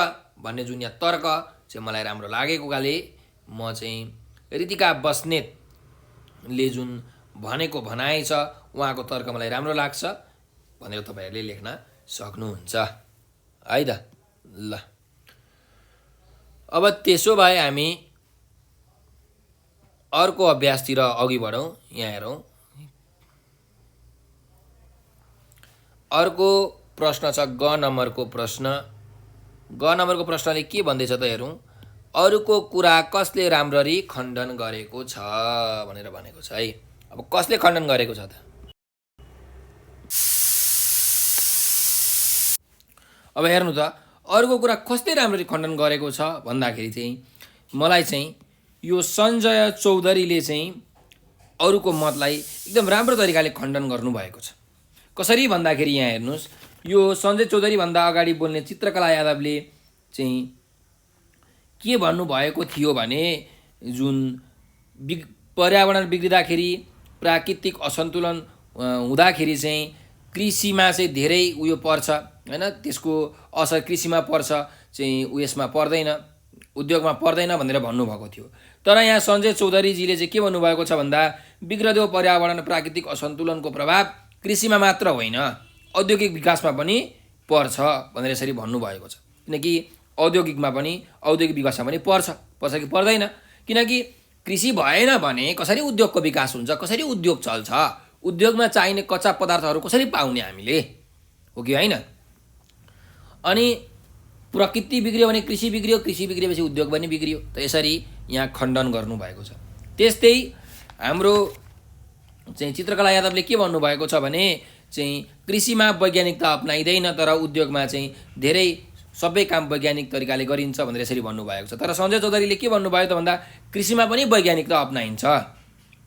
Speaker 1: भन्ने जुन यहाँ तर्क चाहिँ मलाई राम्रो लागेको काले म चाहिँ रीतिका बस्नेतले जुन भनेको भनाइ छ उहाँको तर्क मलाई राम्रो लाग्छ भनेर तपाईँहरूले लेख्न सक्नुहुन्छ है त। ल अब त्यसो भए हामी अर्को अभ्यासतिर अघि बढौँ। यहाँ हेरौँ, अर्को प्रश्न छ ग नम्बरको प्रश्न। ग नम्बरको प्रश्नले के भन्दैछ त हेरौँ, अरूको कुरा कसले राम्ररी खण्डन गरेको छ भनेर भनेको छ है। अब कसले खण्डन गरेको छ त? अब हेर्नु त अरूको कुरा कसले राम्ररी खण्डन गरेको छ भन्दाखेरि चाहिँ मलाई चाहिँ यो सञ्जय चौधरीले चाहिँ अरूको मतलाई एकदम राम्रो तरिकाले खण्डन गर्नुभएको छ। कसरी भन्दाखेरि यहाँ हेर्नुहोस्, यो सञ्जय चौधरीभन्दा अगाडि बोल्ने चित्रकला यादवले चाहिँ के भन्नुभएको थियो भने जुन पर्यावरण बिग्रिँदाखेरि प्राकृतिक असन्तुलन हुँदाखेरि चाहिँ कृषिमा चाहिँ धेरै उयो पर्छ होइन। त्यसको असर कृषिमा पर्छ चाहिँ उयसमा पर्दैन, उद्योगमा पर्दैन भनेर भन्नुभएको थियो। तर यहाँ सञ्जय चौधरीजीले चाहिँ के भन्नुभएको छ भन्दा बिग्रदो पर्यावरण प्राकृतिक असन्तुलनको प्रभाव कृषिमा मात्र होइन औद्योगिक विकासमा पनि पर्छ भनेर यसरी भन्नुभएको छ। किनकि औद्योगिक विकासमा पनि पर्छ कि पर्दैन? किनकि कृषि भएन भने कसरी उद्योगको विकास हुन्छ, कसरी उद्योग चल्छ, उद्योगमा चाहिने कच्चा पदार्थहरू कसरी पाउने हामीले, हो कि होइन? अनि प्रकृति बिग्रियो भने कृषि बिग्रियो, कृषि बिग्रिएपछि उद्योग पनि बिग्रियो। त यसरी यहाँ खण्डन गर्नुभएको छ। त्यस्तै हाम्रो चाहिँ चित्रकला यादवले के भन्नुभएको छ भने चाहिँ कृषिमा वैज्ञानिकता अप्नाइँदैन तर उद्योगमा चाहिँ धेरै सबै काम वैज्ञानिक तरिकाले गरिन्छ भनेर यसरी भन्नुभएको छ। तर सञ्जय चौधरीले के भन्नुभयो त भन्दा कृषिमा पनि वैज्ञानिकता अपनाइन्छ,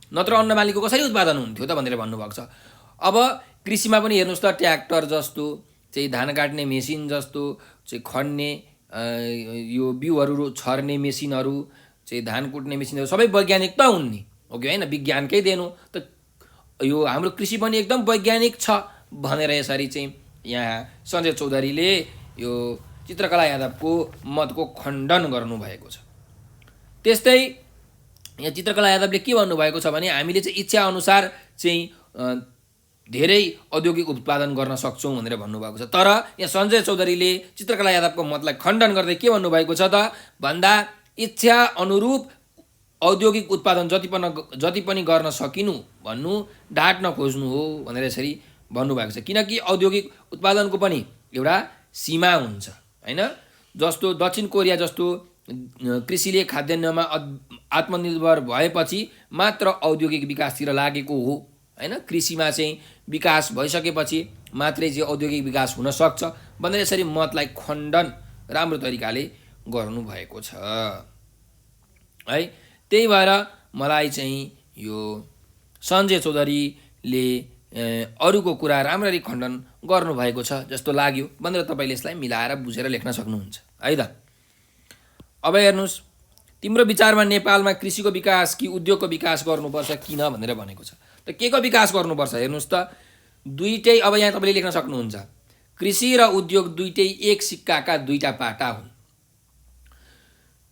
Speaker 1: नत्र अन्नबालीको कसरी उत्पादन हुन्थ्यो त भनेर भन्नुभएको छ। अब कृषिमा पनि हेर्नुहोस् त ट्र्याक्टर जस्तो चाहिँ धान काट्ने मेसिन जस्तो चाहिँ खन्ने यो बिउहरू छर्ने मेसिनहरू चाहिँ धान कुट्ने मेसिनहरू सबै वैज्ञानिक त हुन् नि, हो कि होइन? विज्ञानकै देनु त यो हाम्रो कृषि पनि एकदम वैज्ञानिक छ भनेर यसरी चाहिँ यहाँ सञ्जय चौधरीले यो चित्रकला यादवको मतको खण्डन गर्नुभएको छ। त्यस्तै यहाँ चित्रकला यादवले के भन्नुभएको छ भने हामीले चाहिँ इच्छा अनुसार चाहिँ धेरै औद्योगिक उत्पादन गर्न सक्छौँ भनेर भन्नुभएको छ। तर यहाँ सञ्जय चौधरीले चित्रकला यादवको मतलाई खण्डन गर्दै के भन्नुभएको छ त भन्दा इच्छा अनुरूप औद्योगिक उत्पादन जति पनि गर्न सकिनु भन्नु ढाँट नखोज्नु हो भनेर यसरी भन्नुभएको छ। किनकि औद्योगिक उत्पादनको पनि एउटा सीमा हुन्छ, होइन? जस्तो दक्षिण कोरिया जस्तो कृषिले खाद्यान्नमा आत्मनिर्भर भएपछि मात्र औद्योगिक विकासतिर लागेको हो, होइन? कृषिमा चाहिँ विकास भइसकेपछि मात्रै चाहिँ औद्योगिक विकास हुन सक्छ भनेर यसरी मतलाई खण्डन राम्रो तरिकाले गर्नुभएको छ, है? त्यही भएर मलाई चाहिँ यो सञ्जय चौधरीले अरूको कुरा राम्ररी खण्डन गर्नुभएको छ जस्तो लाग्यो भनेर तपाईँले यसलाई मिलाएर बुझेर लेख्न सक्नुहुन्छ, है त? अब हेर्नुहोस्, तिम्रो विचारमा नेपालमा कृषिको विकास कि उद्योगको विकास गर्नुपर्छ किन भनेर भनेको छ। त के को विकास गर्नुपर्छ हेर्नुहोस् त, दुईटै। अब यहाँ तपाईँले लेख्न सक्नुहुन्छ कृषि र उद्योग दुईटै एक सिक्काका दुईटा पाटा हुन्।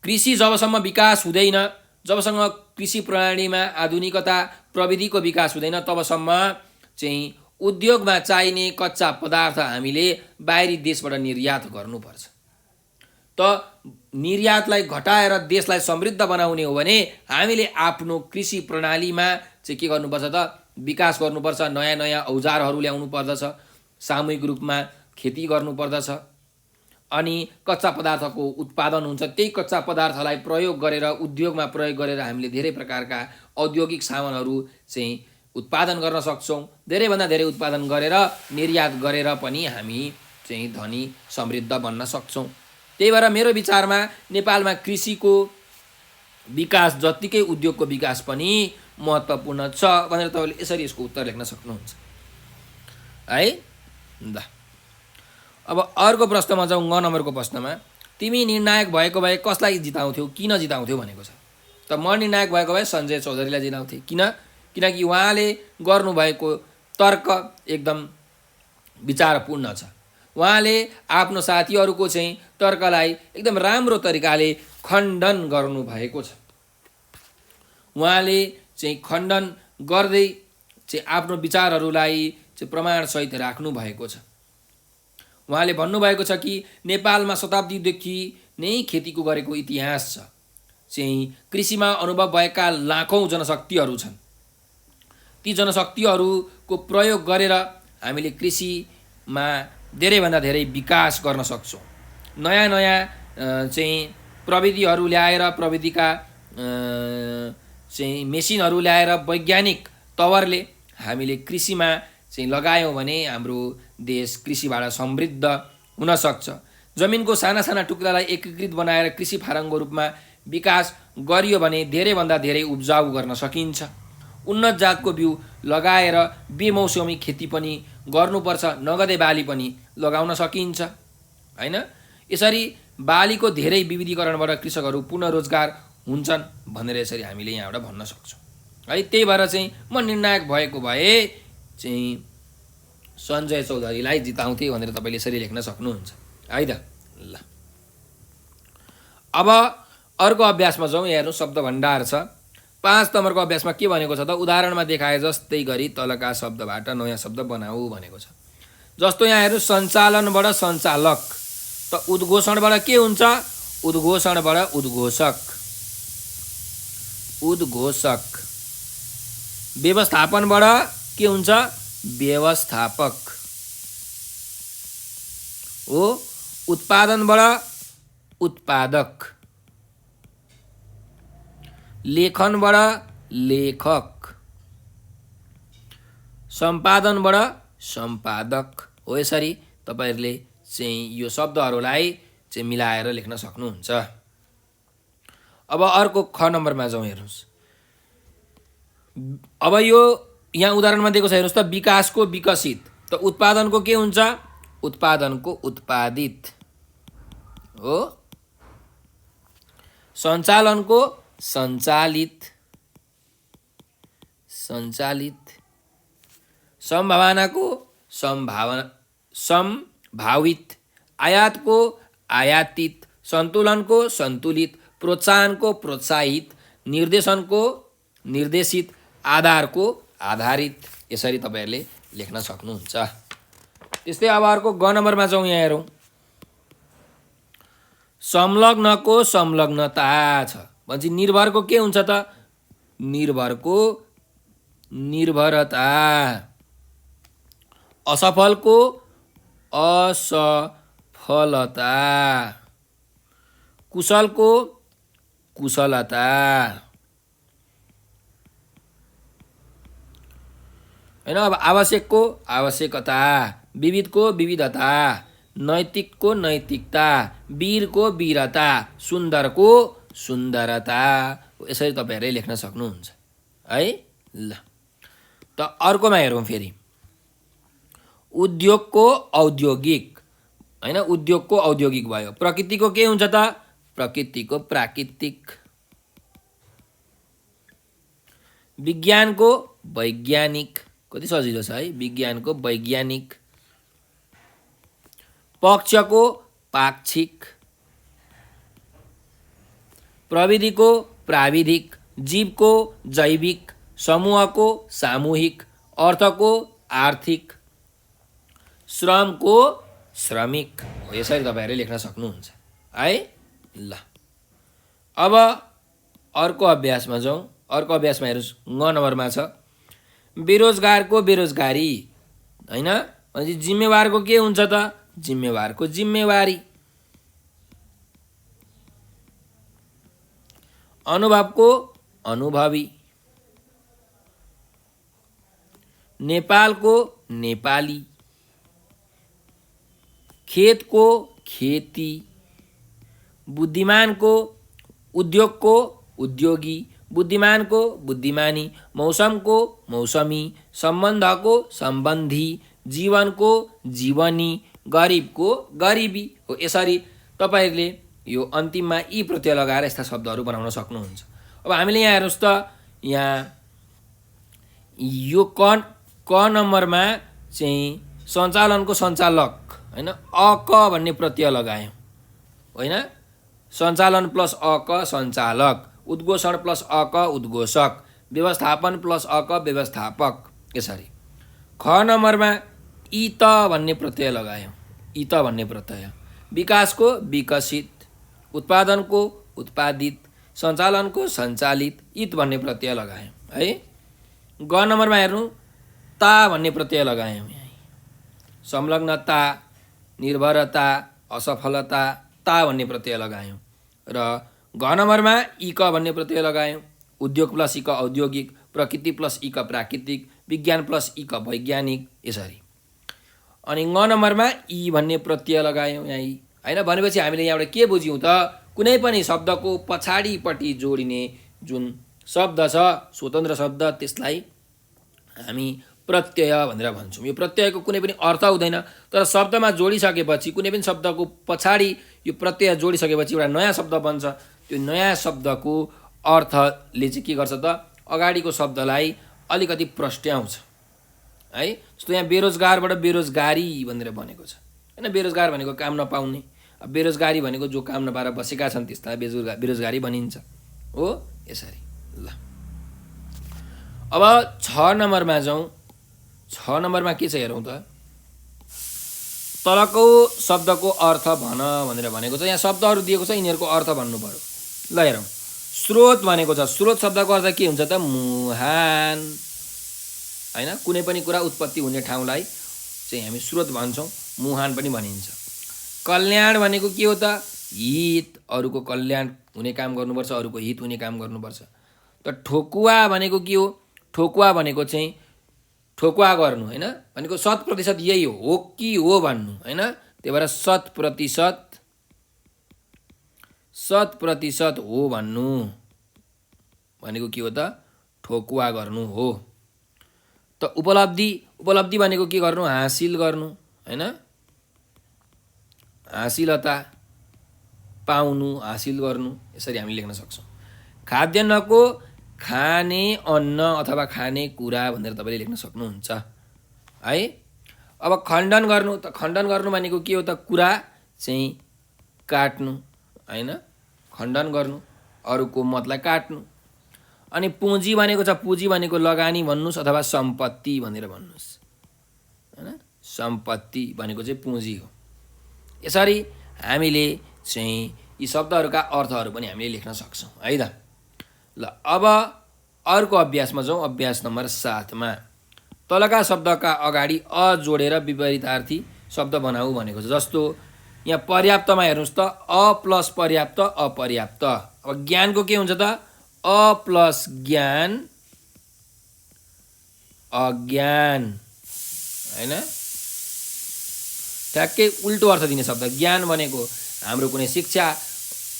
Speaker 1: कृषि जबसम्म विकास हुँदैन, जबसम्म कृषि प्रणालीमा आधुनिकता प्रविधिको विकास हुँदैन, तबसम्म चाहिँ उद्योगमा चाहिने कच्चा पदार्थ हामीले बाहिरी देशबाट निर्यात गर्नुपर्छ। त निर्यातलाई घटाएर देशलाई समृद्ध बनाउने हो भने हामीले आफ्नो कृषि प्रणालीमा चाहिँ के गर्नुपर्छ त विकास गर्नुपर्छ। नयाँ नयाँ औजारहरू ल्याउनु पर्दछ, सामूहिक रूपमा खेती गर्नुपर्दछ, अनि कच्चा पदार्थको उत्पादन हुन्छ। त्यही कच्चा पदार्थलाई प्रयोग गरेर उद्योगमा प्रयोग गरेर हामीले धेरै प्रकारका औद्योगिक सामानहरू चाहिँ उत्पादन गर्न सक्छौँ। धेरैभन्दा धेरै उत्पादन गरेर निर्यात गरेर पनि हामी चाहिँ धनी समृद्ध बन्न सक्छौँ। त्यही भएर मेरो विचारमा नेपालमा कृषिको विकास जत्तिकै उद्योगको विकास पनि महत्त्वपूर्ण छ भनेर तपाईँले यसरी यसको उत्तर लेख्न सक्नुहुन्छ, है? ल, अब अर्को प्रश्नमा जाउँ। 9 नम्बरको प्रश्नमा तिमी निर्णायक भएको भए कसलाई जिताउँथ्यौ, किन जिताउँथ्यौ भनेको छ। त म निर्णायक भएको भए सञ्जय चौधरीलाई जिताउँथेँ। किनकि उहाँले गर्नुभएको तर्क एकदम विचारपूर्ण छ। उहाँले आफ्नो साथीहरूको चाहिँ तर्कलाई एकदम राम्रो तरिकाले खण्डन गर्नुभएको छ। उहाँले चाहिँ खण्डन गर्दै चाहिँ आफ्नो विचारहरूलाई चाहिँ प्रमाणसहित राख्नु भएको छ। उहाँले भन्नुभएको छ कि नेपालमा शताब्दीदेखि नै खेतीको गरेको इतिहास छ। चाहिँ कृषिमा अनुभव भएका लाखौँ जनशक्तिहरू छन्। ती जनशक्तिहरूको प्रयोग गरेर हामीले कृषिमा धेरैभन्दा धेरै विकास गर्न सक्छौँ। नयाँ नयाँ चाहिँ प्रविधिहरू ल्याएर, प्रविधिका चाहिँ मेसिनहरू ल्याएर वैज्ञानिक तवरले हामीले कृषिमा चाहिँ लगायौँ भने हाम्रो देश कृषिबाट समृद्ध हुन सक्छ। जमिनको साना साना टुक्रालाई एकीकृत बनाएर कृषि फारमको रूपमा विकास गरियो भने धेरैभन्दा धेरै उब्जाउ गर्न सकिन्छ। उन्नत जातको बिउ लगाएर बेमौसमी खेती पनि गर्नुपर्छ, नगदे बाली पनि लगाउन सकिन्छ, होइन? यसरी बालीको धेरै विविधीकरणबाट कृषकहरू पुनः रोजगार हुन्छन् भनेर यसरी हामीले यहाँबाट भन्न सक्छौँ, है? त्यही भएर चाहिँ म निर्णायक भएको भए चाहिँ सञ्जय चौधरीलाई जिताउँथे भनेर तपाईँले यसरी लेख्न सक्नुहुन्छ, है त? ल, अब अर्को अभ्यासमा जाउँ। यहाँ हेर्नु, शब्द भण्डार छ। 5 नम्बरको अभ्यासमा के भनेको छ त, उदाहरणमा देखाए जस्तै गरी तलका शब्दबाट नयाँ शब्द बनाऊ भनेको छ। जस्तो यहाँ हेर्नु, सञ्चालनबाट सञ्चालक, त उद्घोषणबाट के हुन्छ? उद्घोषणबाट उद्घोषक, उद्घोषक। व्यवस्थापनबाट के हुन्छ? व्यवस्थापक हो। उत्पादनबाट उत्पादक, लेखनबाट लेखक, सम्पादनबाट सम्पादक हो। यसरी तपाईँहरूले चाहिँ यो शब्दहरूलाई चाहिँ मिलाएर लेख्न सक्नुहुन्छ। अब अर्को ख नम्बरमा जाउँ, हेर्नुहोस्। अब यो यहाँ उदाहरणमा दिएको छ, हेर्नुहोस् त, विकासको विकसित, त उत्पादनको के हुन्छ? उत्पादनको उत्पादित हो। सञ्चालनको सञ्चालित, सञ्चालित। सम्भावनाको सम्भावित। आयातको आयातित। सन्तुलनको सन्तुलित। प्रोत्साहनको प्रोत्साहित। निर्देशनको निर्देशित। आधारको आधारित। यसरी तपाईहरुले लेख्न सक्नुहुन्छ। त्यस्तै अब अर्को ग नम्बरमा जाउँ, यहाँ हेरौँ। संलग्नको संलग्नता छ भन्छ। निर्भरको के हुन्छ त? निर्भरको निर्भरता। असफलको असफलता। कुशलको कुशलता, हैन। अब आवश्यकको आवश्यकता। विविधको विविधता। नैतिकको नैतिकता। वीरको वीरता। सुन्दरको सुन्दरता। यसरी तपाईहरुले लेख्न सक्नुहुन्छ है। ल, त अर्कोमा हेरौँ फेरि। उद्योगको औद्योगिक, हैन। उद्योगको औद्योगिक भयो। प्रकृतिको के हुन्छ त? प्रकृतिको प्राकृतिक। विज्ञानको वैज्ञानिक। कति सजिलो छ है, विज्ञानको वैज्ञानिक। पक्षको पाक्षिक। प्रविधिको प्राविधिक। जीवको जैविक। समूहको सामूहिक। अर्थको आर्थिक। श्रमको श्रमिक। यसरी तपाईहरुले लेख्न सक्नुहुन्छ है। ल, अब अर्को अभ्यासमा जाउँ। अर्को अभ्यासमा हेर्नुस्, ग नम्बरमा छ। बेरोजगारको बेरोजगारी, हैन। अनि जिम्मेवारको के हुन्छ त? जिम्मेवारको जिम्मेवारी। अनुभवको अनुभवी। नेपालको नेपाली। खेतको खेती। बुद्धिमानको उद्योगको उद्योगी। बुद्धिमानको बुद्धिमानी। मौसमको मौसमी। सम्बन्धको सम्बन्धी। जीवनको जीवनी। गरिबको गरिबी हो। यसरी तपाईहरुले यो अन्तिममा यी प्रत्यय लगाएर यस्ता शब्दहरू बनाउन सक्नुहुन्छ। अब हामीले यहाँ हेर्नुस् त, यहाँ यो क नम्बरमा चाहिँ सञ्चालनको सञ्चालक, हैन, अक भन्ने प्रत्यय लगायौँ, हैन। सञ्चालन प्लस अक सञ्चालक। उद्घोषण प्लस अक उद्घोषक। व्यवस्थापन प्लस अक व्यवस्थापक। यसरी ख नम्बरमा इत भन्ने प्रत्यय लगायौँ, इत भन्ने प्रत्यय। विकासको विकसित। उत्पादनको उत्पादित। सञ्चालनको सञ्चालित। इत भन्ने प्रत्यय लगायौँ है। ग नम्बरमा हेर्नु, ता भन्ने प्रत्यय लगायौँ यहाँ। संलग्नता, निर्भरता, असफलता, ता भन्ने प्रत्यय लगायौँ। र घ नम्बरमा इक भन्ने प्रत्यय लगायौँ। उद्योग प्लस इक औद्योगिक। प्रकृति प्लस इक प्राकृतिक। विज्ञान प्लस इक वैज्ञानिक। यसरी। अनि ङ नम्बरमा इ भन्ने प्रत्यय लगायौँ यहाँ, हैन। भनेपछि हामीले यहाँबाट के बुझ्यौँ त? कुनै पनि शब्दको पछाडिपट्टि जोडिने जुन शब्द छ, स्वतन्त्र शब्द, त्यसलाई हामी प्रत्यय भनेर भन्छौँ। यो प्रत्ययको कुनै पनि अर्थ हुँदैन, तर शब्दमा जोडिसकेपछि, कुनै पनि शब्दको पछाडि यो प्रत्यय जोडिसकेपछि एउटा नयाँ शब्द बन्छ। त्यो नयाँ शब्दको अर्थले चाहिँ के गर्छ त? अगाडिको शब्दलाई अलिकति प्रस्ट्याउँछ है। जस्तो यहाँ बेरोजगारबाट बेरोजगारी भनेर बनेको छ, हैन। बेरोजगार भनेको काम नपाउने। अब बेरोजगारी भनेको जो काम नपाएर बसेका छन् त्यसलाई बेरोजगारी भनिन्छ हो। यसरी। ल, अब 6 नम्बरमा जाउँ। 6 नम्बरमा के छ हेरौँ त। तलको शब्दको अर्थ भन भनेर भनेको छ। यहाँ शब्दहरू दिएको छ, यिनीहरूको अर्थ भन्नु पर्यो। ल, हेरौँ। स्रोत भनेको छ। स्रोत शब्दको अर्थ के हुन्छ त? मुहान, हैन। कुनै पनि कुरा उत्पत्ति हुने ठाउँलाई चाहिँ हामी स्रोत भन्छौँ, मुहान पनि भनिन्छ। कल्याण भनेको के हो त? हित। अरूको कल्याण हुने काम गर्नुपर्छ, अरूको हित हुने काम गर्नुपर्छ। त ठोकुवा भनेको के हो? ठोकुवा भनेको चाहिँ ठोकुवा गर्नु, हैन। भनेको 100% यही हो कि हो भन्नु, हैन। त्यही भएर 100% हो भन्नु भनेको के हो त? ठोकुवा गर्नु हो। त उपलब्धि भनेको के गर्नु? हासिल गर्नु हैन? हासिलता पाउनु, हासिल गर्नु, यसरी हामीले लेख्न सक्छौँ। खाद्यान्नको खाने अन्न अथवा खाने कुरा भनेर तपाईँले लेख्न सक्नुहुन्छ है। अब खण्डन गर्नु, त खण्डन गर्नु भनेको के हो त? कुरा चाहिँ काट्नु हैन? खण्डन गर्नु, अरूको मतलाई काट्नु। अनि पुँजी भनेको छ, पुँजी भनेको लगानी भन्नुहोस् अथवा सम्पत्ति भनेर भन्नुहोस् हैन? सम्पत्ति भनेको चाहिँ पुँजी हो। यसरी हामीले चाहिँ यी शब्दहरूका अर्थहरू पनि हामीले लेख्न सक्छौँ है त। ल अब अर्को अभ्यासमा जाउँ। अभ्यास नम्बर 7 मा तलका शब्दका अगाडि अ जोडेर विपरीतार्थी शब्द बनाऊ भनेको छ। जस्तो यहाँ पर्याप्तमा हेर्नुहोस् त, अ प्लस पर्याप्त अपर्याप्त। अब ज्ञानको के हुन्छ त? अ प्लस ज्ञान अज्ञान हैन? ठ्याक्कै उल्टो अर्थ दिने शब्द। ज्ञान भनेको हाम्रो कुनै शिक्षा,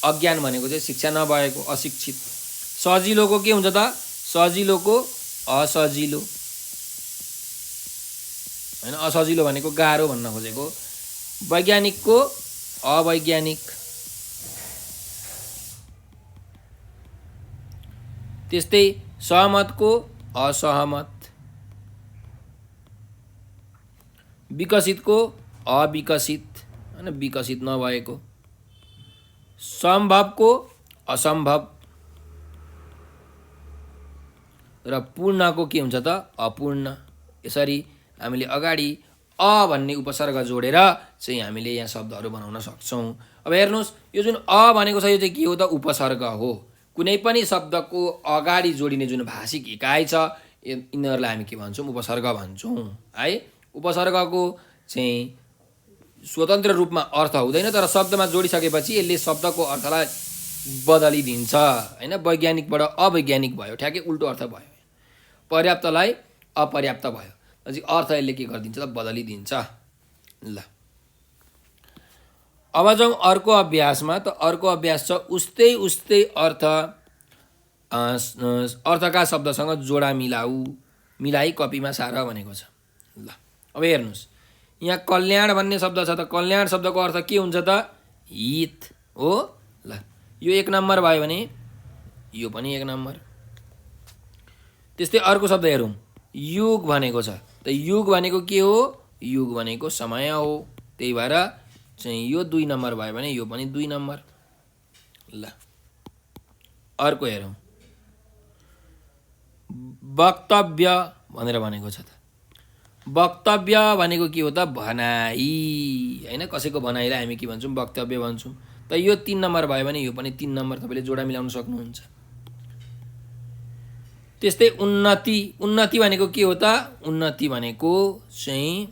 Speaker 1: अज्ञान भनेको चाहिँ शिक्षा नभएको अशिक्षित। सजिलोको के हुन्छ त? सजिलोको असजिलो हैन? असजिलो भनेको गाह्रो भन्न खोजेको। वैज्ञानिकको अवैज्ञानिक। त्यस्तै सहमतको असहमत, विकसितको अविकसित हैन? विकसित नभएको। सम्भवको असम्भव र पूर्णको के हुन्छ त? अपूर्ण। यसरी हामीले अगाडि अ भन्ने उपसर्ग जोडेर चाहिँ हामीले यहाँ शब्दहरू बनाउन सक्छौँ। अब हेर्नुहोस्, यो जुन अ भनेको छ यो चाहिँ के हो त? उपसर्ग हो। कुनै पनि शब्दको अगाडि जोडिने जुन भाषिक इकाइ छ यिनीहरूलाई हामी के भन्छौँ? उपसर्ग भन्छौँ है। उपसर्गको चाहिँ स्वतन्त्र रूपमा अर्थ हुँदैन, तर शब्दमा जोडिसकेपछि यसले शब्दको अर्थलाई बदलिदिन्छ हैन? वैज्ञानिकबाट अवैज्ञानिक भयो, ठ्याक्कै उल्टो अर्थ भयो। पर्याप्तलाई अपर्याप्त भयो, अझै अर्थ यसले के गरिदिन्छ त? बदलिदिन्छ। ल अब जाउँ अर्को अभ्यासमा। त अर्को अभ्यास छ उस्तै अर्थका शब्दसँग जोडा मिलाइ कपीमा सार भनेको छ। ल अब हेर्नुहोस्, यहाँ कल्याण भन्ने शब्द छ। त कल्याण शब्दको अर्थ के हुन्छ त? हित हो। ल यो 1 नम्बर भयो भने यो पनि 1 नम्बर। त्यस्तै अर्को शब्द हेरौँ, युग भनेको छ। त युग भनेको के हो? युग भनेको समय हो। त्यही भएर चाहिँ यो 2 नम्बर भयो भने यो पनि 2 नम्बर। ल अर्को हेरौँ, वक्तव्य भनेर भनेको छ। त वक्तव्य भनेको के हो त? भनाइ हैन? कसैको भनाइलाई हामी के भन्छौँ? वक्तव्य भन्छौँ। त यो 3 नम्बर भयो भने यो पनि 3 नम्बर। तपाईँले जोडा मिलाउन सक्नुहुन्छ। त्यस्तै उन्नति भनेको के हो त? उन्नति भनेको चाहिँ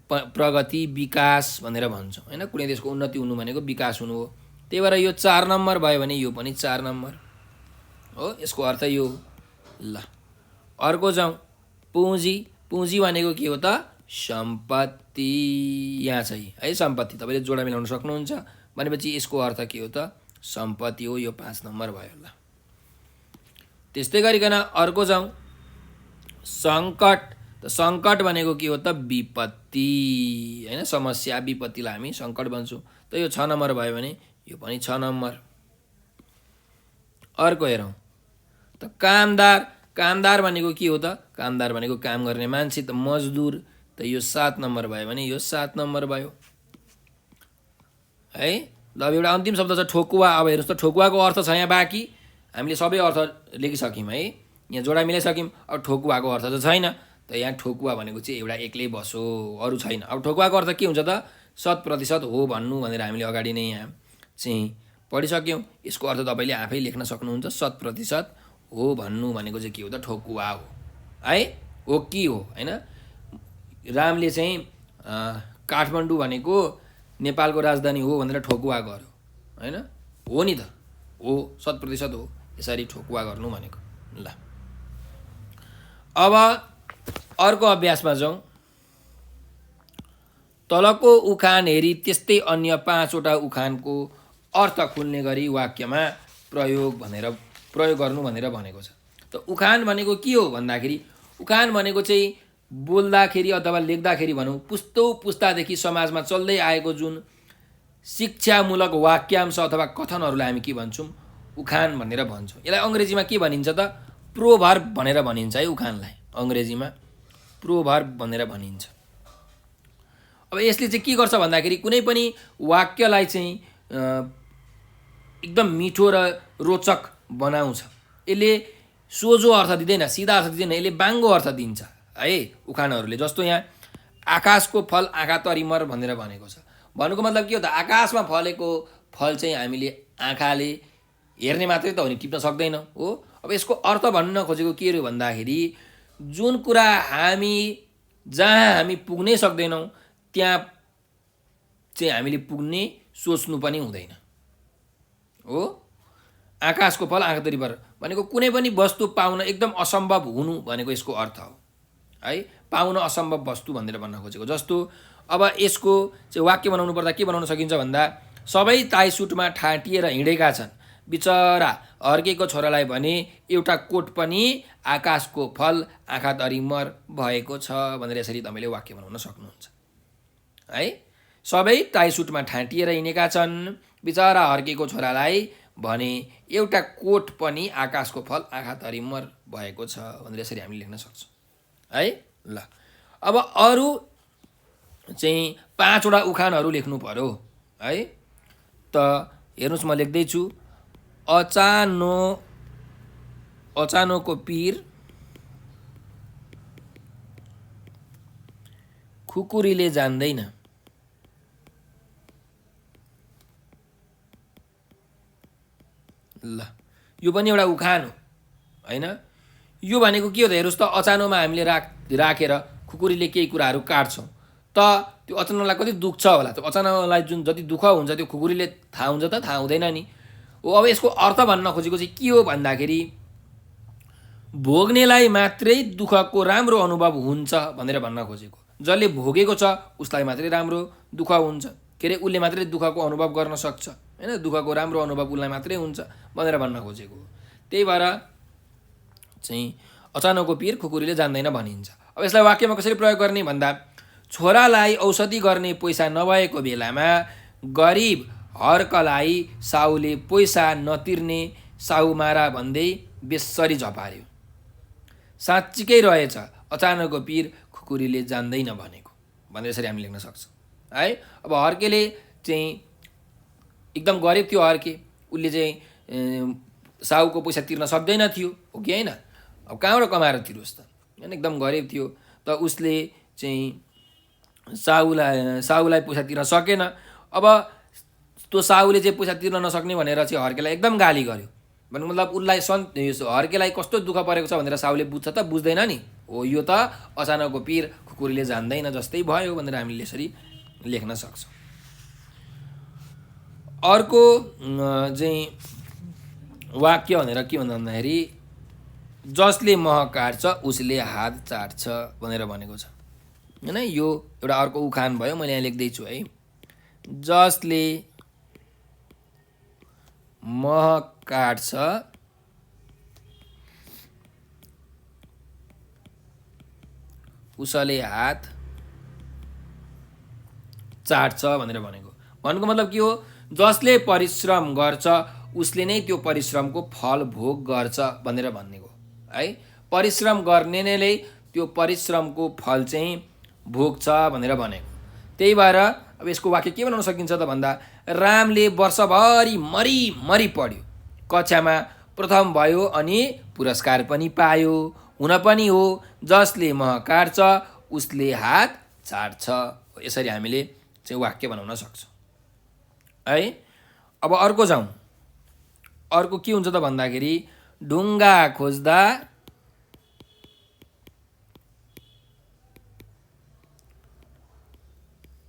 Speaker 1: प्रगति, विकास भनेर भन्छौँ हैन? कुनै देशको उन्नति हुनु भनेको विकास हुनु हो। त्यही भएर यो 4 नम्बर भयो भने यो पनि 4 नम्बर हो। यसको अर्थ यो। ल अर्को जाउँ, पुँजी भनेको के हो त? सम्पत्ति। यहाँ चाहिँ है सम्पत्ति, तपाईँले जोडा मिलाउन सक्नुहुन्छ। भनेपछि यसको अर्थ के हो त? सम्पत्ति हो। यो 5 नम्बर भयो। ल त्यस्तै गरिकन अर्को जाउँ, सङ्कट। त सङ्कट भनेको के हो त? विपत्ति हैन? समस्या, विपत्तिलाई हामी सङ्कट भन्छौँ। त यो 6 नम्बर भयो भने यो पनि 6 नम्बर। अर्को हेरौँ, त कामदार भनेको के हो त? कामदार भनेको काम गर्ने मान्छे। त मजदुर। त यो 7 नम्बर भयो भने यो 7 नम्बर भयो है। ल अब एउटा अन्तिम शब्द छ ठोकुवा। अब हेर्नुहोस् त, ठोकुवाको अर्थ छ यहाँ बाँकी। हामीले सबै अर्थ लेखिसक्यौँ है, यहाँ जोडा मिलाइसक्यौँ। अब ठोकुवाको अर्थ त छैन। त यहाँ ठोकुवा भनेको चाहिँ एउटा एक्लै बसो, अरू छैन। अब ठोकुवाको अर्थ के हुन्छ त? 100% हो भन्नु भनेर हामीले अगाडि नै यहाँ चाहिँ पढिसक्यौँ। यसको अर्थ तपाईँले आफै लेख्न सक्नुहुन्छ। 100% हो भन्नु भनेको चाहिँ के हो त? ठोकुवा हो है। हो कि हो हैन? रामले चाहिँ काठमाडौँ भनेको नेपालको राजधानी हो भनेर ठोकुवा गर्यो हैन? हो नि त? हो, 100% हो। यसरी ठोकुवा गर्नु भनेको। ल अब अर्को अभ्यासमा जाउँ। तलको उखान हेरी त्यस्तै अन्य 5वटा उखानको अर्थ खुल्ने गरी वाक्यमा प्रयोग गर्नु भनेर भनेको छ। त उखान भनेको के हो भन्दाखेरि उखान भनेको चाहिँ बोल्दाखेरि अथवा लेख्दाखेरि भनौँ पुस्तादेखि समाजमा चल्दै आएको जुन शिक्षामूलक वाक्यांश अथवा कथनहरूलाई हामी के भन्छौँ उखान भनेर भन्छौँ। यसलाई अङ्ग्रेजीमा के भनिन्छ त प्रोभर्ब भनेर भनिन्छ है। उखानलाई अङ्ग्रेजीमा प्रोभर्ब भनेर भनिन्छ। अब यसले चाहिँ के गर्छ भन्दाखेरि कुनै पनि वाक्यलाई चाहिँ एकदम मिठो र रोचक बनाउँछ। यसले सोझो अर्थ दिँदैन, सिधा अर्थ दिँदैन, यसले बाङ्गो अर्थ दिन्छ है उखानहरूले। जस्तो यहाँ आकाशको फल आँखा तरिमर भनेर भनेको छ। भन्नुको मतलब के हो त आकाशमा फलेको फल चाहिँ हामीले आँखाले हेर्ने मात्रै त हो नि, टिप्न सक्दैन हो। अब यसको अर्थ भन्न खोजेको के हो भन्दाखेरि जुन कुरा जहाँ हामी पुग्नै सक्दैनौँ त्यहाँ चाहिँ हामीले पुग्ने सोच्नु पनि हुँदैन हो। आकाशको फल आँखा तरिमर भनेको कुनै पनि वस्तु पाउन एकदम असम्भव हुनु भनेको यसको अर्थ हो है। पाउन असम्भव वस्तु भनेर भन्न खोजेको। जस्तो अब यसको चाहिँ वाक्य बनाउनु पर्दा के बनाउन सकिन्छ भन्दा सबै टाइसुटमा ठाटिएर हिँडेका छन्, बिचरा अर्केको छोरालाई भने एउटा कोट पनि आकाशको फल आँखा तरिमर भएको छ भनेर यसरी तपाईँले वाक्य बनाउन सक्नुहुन्छ है। सबै टाइसुटमा ठाटिएर हिँडेका छन्, बिचरा अर्केको छोरालाई भने एउटा कोट पनि आकाशको फल आँखा तरिमर भएको छ भनेर यसरी हामीले लेख्न सक्छौँ है। ल अब अरू चाहिँ 5वटा उखानहरू लेख्नु पर्यो है। त हेर्नुहोस् म लेख्दैछु। अचानोको पिर खुकुरीले जान्दैन। ल यो पनि एउटा उखान हो होइन। यो भनेको के हो त हेर्नुहोस् त अचानोमा हामीले राखेर खुकुरीले केही कुराहरू काट्छौँ त त्यो अचानकलाई कति दुःख छ होला। त्यो अचानकलाई जुन जति दुःख हुन्छ त्यो खुकुरीले थाहा हुन्छ त थाहा हुँदैन नि हो। अब यसको अर्थ भन्न खोजेको चाहिँ के हो भन्दाखेरि भोग्नेलाई मात्रै दुःखको राम्रो अनुभव हुन्छ भनेर भन्न खोजेको। जसले भोगेको छ उसलाई मात्रै राम्रो दुःख हुन्छ, के अरे उसले मात्रै दुःखको अनुभव गर्न सक्छ होइन। दुःखको राम्रो अनुभव उसलाई मात्रै हुन्छ भनेर भन्न खोजेको। त्यही भएर चाहिँ अचानकको पिर खुकुरीले जान्दैन भनिन्छ। अब यसलाई वाक्यमा कसरी प्रयोग गर्ने भन्दा छोरालाई औषधि गर्ने पैसा नभएको बेलामा गरिब हर्कलाई साहुले पैसा नतिर्ने साहुमारा भन्दै बेसरी झपार्यो। साँच्चीकै रहेछ अचानकको पिर खुकुरीले जान्दैन भनेको भनेर यसरी हामी लेख्न सक्छौँ है। अब हर्केले चाहिँ एकदम गरिब थियो हर्के, उसले चाहिँ साहुको पैसा तिर्न सक्दैन थियो हो कि होइन। अब कहाँबाट कमाएर तिरोस् त होइन, एकदम गरिब थियो। त उसले चाहिँ साहुलाई पैसा तिर्न सकेन। अब त्यो साहुले चाहिँ पैसा तिर्न नसक्ने भनेर चाहिँ हर्केलाई एकदम गाली गर्यो। भन्नु मतलब उसलाई हर्केलाई कस्तो दुःख परेको छ भनेर साहुले बुझ्छ त बुझ्दैन नि हो। यो त अचानकको पिर खुकुरीले जान्दैन जस्तै भयो भनेर हामीले यसरी लेख्न सक्छौँ। अर्को चाहिँ वाक्य भनेर के भन्दाखेरि जसले मह काट्छ उसले हात चाट्छ भनेर भनेको छ होइन। यो एउटा अर्को उखान भयो, मैले यहाँ लेख्दैछु है। जसले मह काट्छ उसले हात चाट्छ भनेर भनेको। भन्नुको मतलब के हो, जसले परिश्रम गर्छ उसले नै त्यो परिश्रमको फल भोग गर्छ भनेर भनेको है। परिश्रम गर्नेले त्यो परिश्रमको फल चाहिँ भोग्छ भनेर भनेको। त्यही भएर अब यसको वाक्य के बनाउन सकिन्छ त भन्दा रामले वर्षभरि मरी पढ्यो, कक्षामा प्रथम भयो अनि पुरस्कार पनि पायो। हुन पनि हो जसले मह काट्छ उसले हात चाट्छ। यसरी हामीले चाहिँ वाक्य बनाउन सक्छौँ है। अब अर्को जाउँ। अर्को के हुन्छ त भन्दाखेरि ढुङ्गा खोज्दा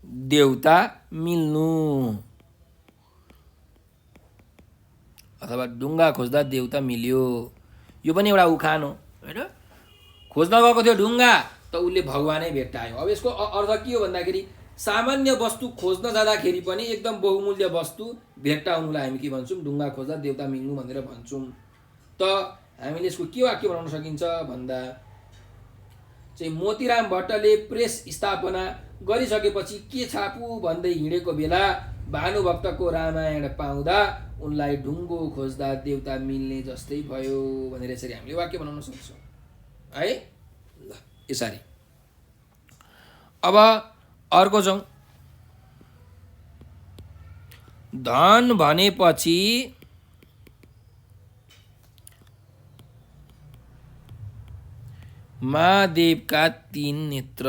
Speaker 1: देउता मिल्नु, अथवा ढुङ्गा खोज्दा देउता मिल्यो। यो पनि एउटा उखान हो होइन। खोज्न गएको थियो ढुङ्गा त उसले भगवानै भेट्टायो। अब यसको अर्थ के हो भन्दाखेरि सामान्य वस्तु खोज्न जाँदाखेरि पनि एकदम बहुमूल्य वस्तु भेट्टाउनुलाई हामी के भन्छौँ? ढुङ्गा खोज्दा देउता मिल्नु भनेर भन्छौँ। त हामीले यसको के वाक्य बनाउन सकिन्छ भन्दा चाहिँ मोतीराम भट्टले प्रेस स्थापना गरिसकेपछि के छापु भन्दै हिँडेको बेला भानुभक्तको रामायण पाउँदा उनलाई ढुङ्गो खोज्दा देउता मिल्ने जस्तै भयो भनेर यसरी हामीले वाक्य बनाउन सक्छौँ है। ल यसरी अब अर्को जाउँ। धन भनेपछि महादेवका 3 नेत्र।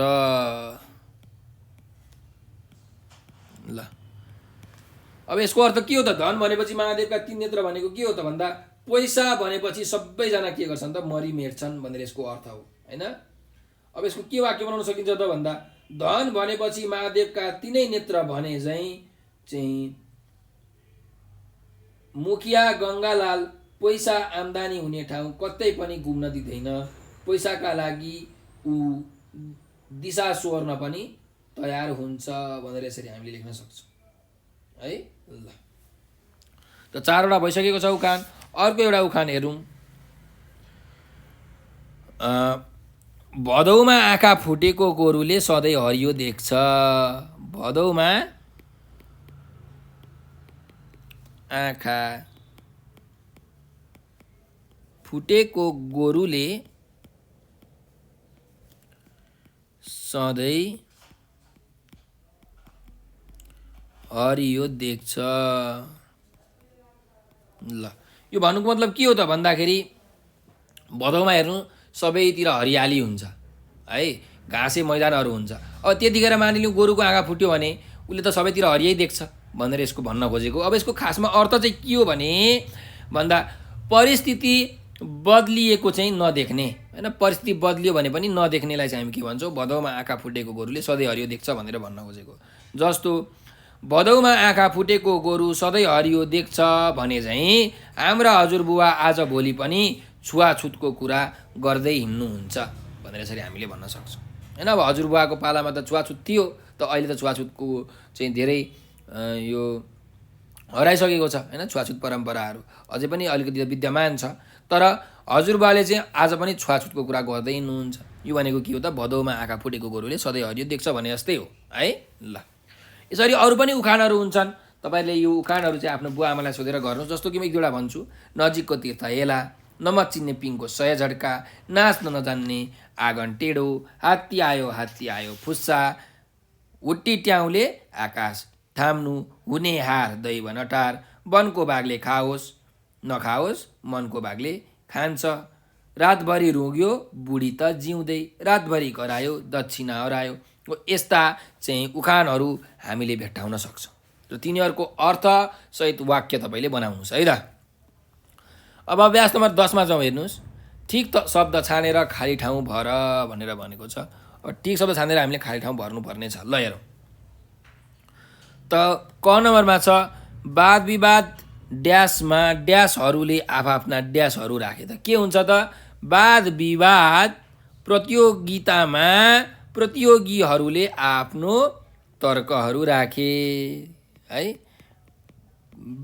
Speaker 1: ल अब यसको अर्थ के हो त? धन भनेपछि महादेवका 3 नेत्र भनेको के हो त भन्दा पैसा भनेपछि सबैजना के गर्छन् त? मरिमेट्छन् भनेर यसको अर्थ हो हैन। अब यसको के वाक्य बनाउन सकिन्छ त भन्दा धन भनेपछि महादेवका 3 नेत्र भने चाहिँ मुखिया गङ्गालाल पैसा आम्दानी हुने ठाउँ कतै पनि घुम्न दिँदैन। पैसाका लागि ऊ दिशा सोर्न पनि तयार हुन्छ भनेर यसरी हामीले लेख्न सक्छौँ है। ल त 4वटा भइसकेको छ उखान। अर्को एउटा उखान हेरौँ। भदौमा आँखा फुटेको गोरुले सधैँ हरियो देख्छ। भदौमा आँखा फुटेको गोरुले सधैँ हरियो देख्छ। ल यो भन्नुको मतलब के हो त भन्दाखेरि भदौमा हेर्नु सबैतिर हरियाली हुन्छ है, घाँसे मैदानहरू हुन्छ। अब त्यतिखेर मानिलिउँ गोरुको आँखा फुट्यो भने उसले त सबैतिर हरियै देख्छ भनेर यसको भन्न खोजेको। अब यसको खासमा अर्थ चाहिँ के हो भने भन्दा परिस्थिति बदलिएको चाहिँ नदेख्ने हैन। परिस्थिति बदलियो भने पनि नदेख्नेलाई चाहिँ हामी के भन्छौँ? भदौमा आँखा फुटेको गोरुले सधैँ हरियो देख्छ भनेर भन्न खोजेको। जस्तो भदौमा आँखा फुटेको गोरु सधैँ हरियो देख्छ भने चाहिँ हाम्रा हजुरबुवा आज भोलि पनि छुवाछुतको कुरा गर्दै हिँड्नुहुन्छ भनेर यसरी हामीले भन्न सक्छौँ हैन। अब हजुरबुवाको पालामा त छुवाछुत थियो, त अहिले त छुवाछुतको चाहिँ धेरै यो हराइसकेको छ हैन। छुवाछुत परम्पराहरू अझै पनि अलिकति विद्यमान छ, तर हजुरबाले चाहिँ आज पनि छुवाछुतको कुरा गर्दै हिँड्नुहुन्छ। यो भनेको के हो त? भदौमा आँखा फुटेको गोरुले सधैँ हरियो देख्छ भने जस्तै हो है। ल यसरी अरू पनि उखानहरू हुन्छन्। तपाईँले यो उखानहरू चाहिँ आफ्नो बुवा आमालाई सोधेर गर्नुहोस्। जस्तो कि म 1-2वटा भन्छु। नजिकको तीर्थ हेला, नमक चिन्ने पिङको 100 झड्का, नाच्न नजान्ने आँगन टेढो, हात्ती आयो फुस्सा, हुट्टी ट्याउले आकाश थाम्नु, हुने हार दैव नटार, वनको बाघले खाओस् नखाओस् मनको बाघले खान्छ, रातभरि रोग्यो बुढी त जिउँदै, रातभरि करायो दक्षिणा हरायो। यस्ता चाहिँ उखानहरू हामीले भेट्टाउन सक्छौँ र तिनीहरूको अर्थसहित वाक्य तपाईँले बनाउनुहोस् है त। अब अभ्यास नम्बर 10मा जाउँ। हेर्नुहोस्, ठिक त शब्द छानेर खाली ठाउँ भर भनेर भनेको छ। ठिक शब्द छानेर हामीले खाली ठाउँ भर्नुपर्ने छ। ल हेरौँ त क नम्बरमा छ वाद विवाद ड्यासमा ड्यासहरूले आफ्ना ड्यासहरू राखे। त के हुन्छ त? वाद विवाद प्रतियोगितामा प्रतियोगीहरूले आफ्नो तर्कहरू राखे है।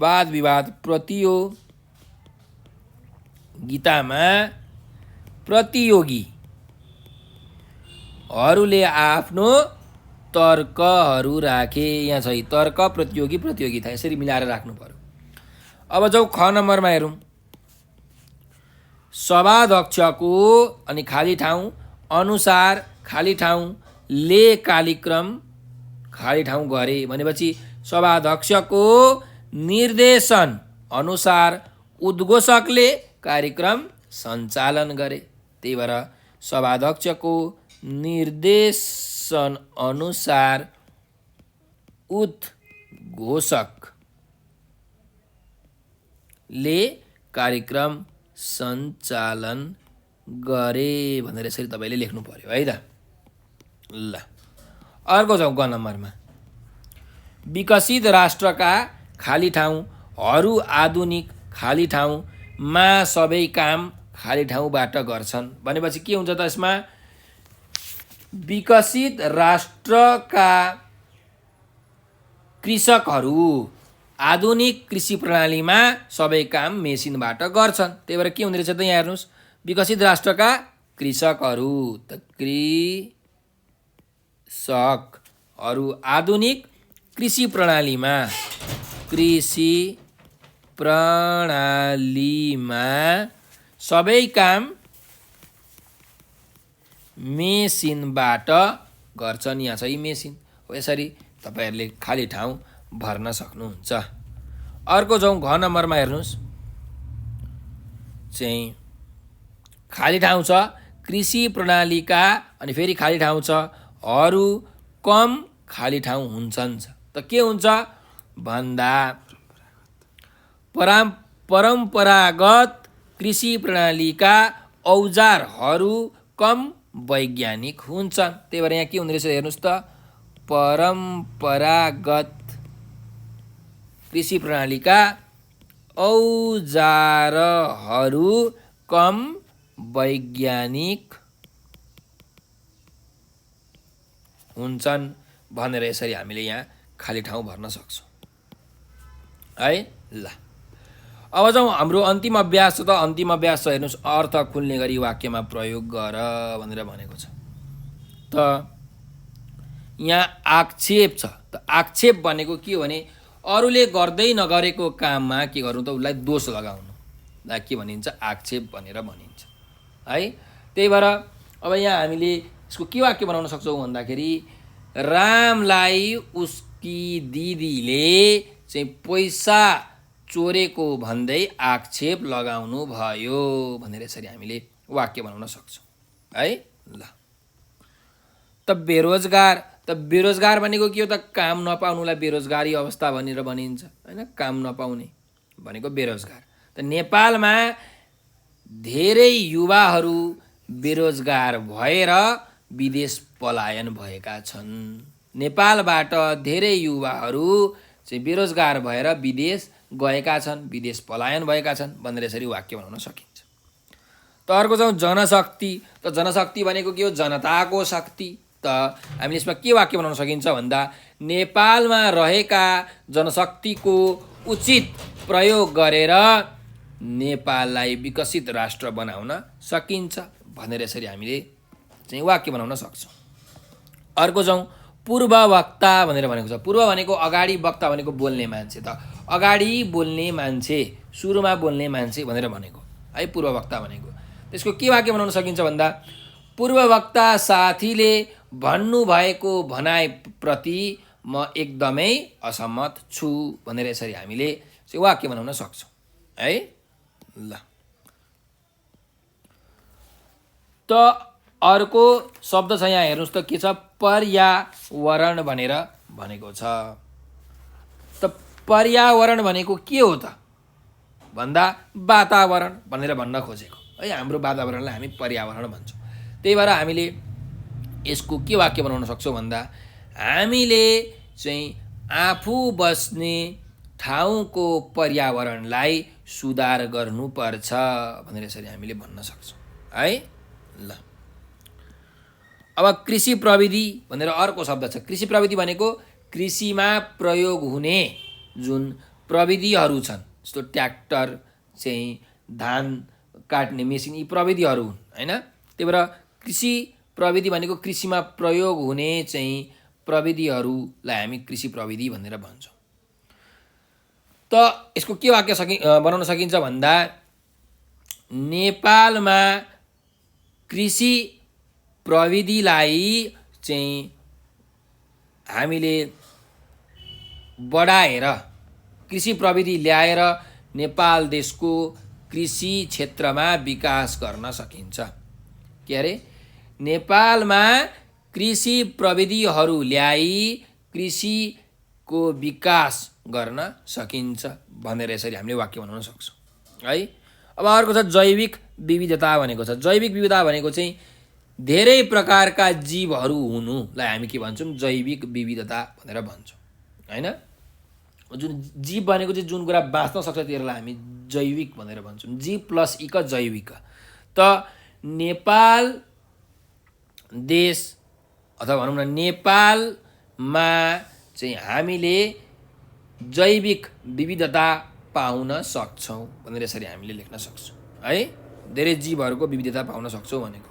Speaker 1: वाद विवाद प्रतियोगितामा प्रतियोगीहरूले आफ्नो तर्कहरू राखे। यहाँ छ तर्क प्रतियोगी प्रतियोगिता, यसरी मिलाएर राख्नु पर्यो। अब जाउँ ख नम्बरमा हेरौँ। सभाध्यक्षको अनि खाली ठाउँ अनुसार खाली ठाउँले कार्यक्रम खाली ठाउँ गरे भनेपछि सभाध्यक्षको निर्देशन अनुसार उद्घोषकले कार्यक्रम सञ्चालन गरे। त्यही भएर सभाध्यक्षको निर्देशन अनुसार उद्घोषकले कार्यक्रम सञ्चालन गरे भनेर यसरी तपाईँले लेख्नु पर्यो है त। ल अर्को जाउँ ग नम्बरमा। विकसित राष्ट्रका खाली ठाउँहरू आधुनिक खाली ठाउँमा सबै काम खाली ठाउँबाट गर्छन् भनेपछि के हुन्छ त? यसमा विकसित राष्ट्रका कृषकहरू आधुनिक कृषि प्रणालीमा सबै काम मेसिनबाट गर्छन्। त्यही भएर के हुँदो रहेछ त यहाँ हेर्नुहोस्, विकसित राष्ट्रका कृषकहरू त कृषकहरू आधुनिक कृषि प्रणालीमा सबै काम मेसिनबाट गर्छन्। यहाँ छ यी मेसिन हो। यसरी तपाईहरुले खाली ठाउँ भर्न सक्नुहुन्छ। अर्को जाउँ घ नम्बरमा हेर्नुहोस्, चाहिँ खाली ठाउँ छ कृषि प्रणालीका अनि फेरि खाली ठाउँ छ अरू कम खाली ठाउँ हुन्छन् त के हुन्छ भन्दा परम्परागत कृषि प्रणालीका औजारहरू कम वैज्ञानिक हुन्छन्। त्यही भएर यहाँ के हुँदो रहेछ हेर्नुहोस् त, परम्परागत कृषि प्रणालीका औजारहरू कम वैज्ञानिक हुन्छन् भनेर यसरी हामीले यहाँ खाली ठाउँ भर्न सक्छौँ है। ल अब जाउँ हाम्रो अन्तिम अभ्यास छ। त अन्तिम अभ्यास छ हेर्नुहोस्, अर्थ खुल्ने गरी वाक्यमा प्रयोग गर भनेर भनेको छ। त यहाँ आक्षेप छ। त आक्षेप भनेको के हो भने अरूले गर्दै नगरेको काममा के गर्नु त उसलाई दोष लगाउनु, के भनिन्छ आक्षेप भनेर भनिन्छ है। त्यही भएर अब यहाँ हामीले यसको के वाक्य बनाउन सक्छौँ भन्दाखेरि रामलाई उसकी दिदीले चाहिँ पैसा चोरेको भन्दै आक्षेप लगाउनु भयो भनेर यसरी हामीले वाक्य बनाउन सक्छौँ है। ल त बेरोजगार भनेको के हो त, काम नपाउनुलाई बेरोजगारी अवस्था भनेर भनिन्छ हैन। काम नपाउने भनेको बेरोजगार। त नेपालमा धेरै युवाहरू बेरोजगार भएर विदेश पलायन भएका छन्। नेपालबाट धेरै युवाहरू चाहिँ बेरोजगार भएर विदेश गएका छन्, विदेश पलायन भएका छन् भनेर यसरी वाक्य बनाउन सकिन्छ। त अर्को चाहिँ जनशक्ति। त जनशक्ति भनेको के हो, जनताको शक्ति। त हामीले यसमा के वाक्य बनाउन सकिन्छ भन्दा नेपालमा रहेका जनशक्तिको उचित प्रयोग गरेर नेपाललाई विकसित राष्ट्र बनाउन सकिन्छ भनेर यसरी हामीले चाहिँ वाक्य बनाउन सक्छौँ। अर्को जाउँ पूर्ववक्ता भनेर भनेको छ। पूर्व भनेको अगाडि, वक्ता भनेको बोल्ने मान्छे। त अगाडि बोल्ने मान्छे, सुरुमा बोल्ने मान्छे भनेर भनेको है पूर्ववक्ता भनेको। त्यसको के वाक्य बनाउन सकिन्छ भन्दा पूर्ववक्ता साथीले भन्नुभएको भनाइप्रति म एकदमै असहमत छु भनेर यसरी हामीले चाहिँ वाक्य बनाउन सक्छौँ है। ल त अर्को शब्द छ यहाँ हेर्नुहोस् त, के छ पर्यावरण भनेर भनेको छ। त पर्यावरण भनेको के हो त भन्दा वातावरण भनेर भन्न खोजेको है। हाम्रो वातावरणलाई हामी पर्यावरण भन्छौँ। त्यही भएर हामीले यसको के वाक्य बनाउन सक्छौँ भन्दा हामीले चाहिँ आफू बस्ने ठाउँको पर्यावरणलाई सुधार गर्नुपर्छ भनेर यसरी हामीले भन्न सक्छौँ है। ल अब कृषि प्रविधि भनेर अर्को शब्द छ। कृषि प्रविधि भनेको कृषिमा प्रयोग हुने जुन प्रविधिहरू छन्, जस्तो ट्र्याक्टर चाहिँ धान काट्ने मेसिन, यी प्रविधिहरू हुन् हैन। त्यही भएर कृषि प्रविधि भनेको कृषिमा प्रयोग हुने चाहिँ प्रविधिहरूलाई हामी कृषि प्रविधि भनेर भन्छौँ। त यसको के वाक्य बनाउन सकिन्छ भन्दा नेपालमा कृषि प्रविधिलाई चाहिँ हामीले बढाएर, कृषि प्रविधि ल्याएर नेपाल देशको कृषि क्षेत्रमा विकास गर्न सकिन्छ। के अरे नेपालमा कृषि प्रविधिहरू ल्याई कृषिको विकास गर्न सकिन्छ भनेर यसरी हामीले वाक्य बनाउन सक्छौँ है। अब अर्को छ जैविक विविधता भनेको छ। जैविक विविधता भनेको चाहिँ धेरै प्रकारका जीवहरू हुनुलाई हामी के भन्छौँ जैविक विविधता भनेर भन्छौँ हैन। जुन जीव भनेको चाहिँ जुन कुरा बाँच्न सक्छ त्यसलाई हामी जैविक भनेर भन्छौँ। जीव प्लस इक जैविक। त नेपाल देश अथवा भनौँ न नेपालमा चाहिँ हामीले जैविक विविधता पाउन सक्छौँ भनेर यसरी हामीले लेख्न सक्छौँ है। धेरै जीवहरूको विविधता पाउन सक्छौँ भनेको।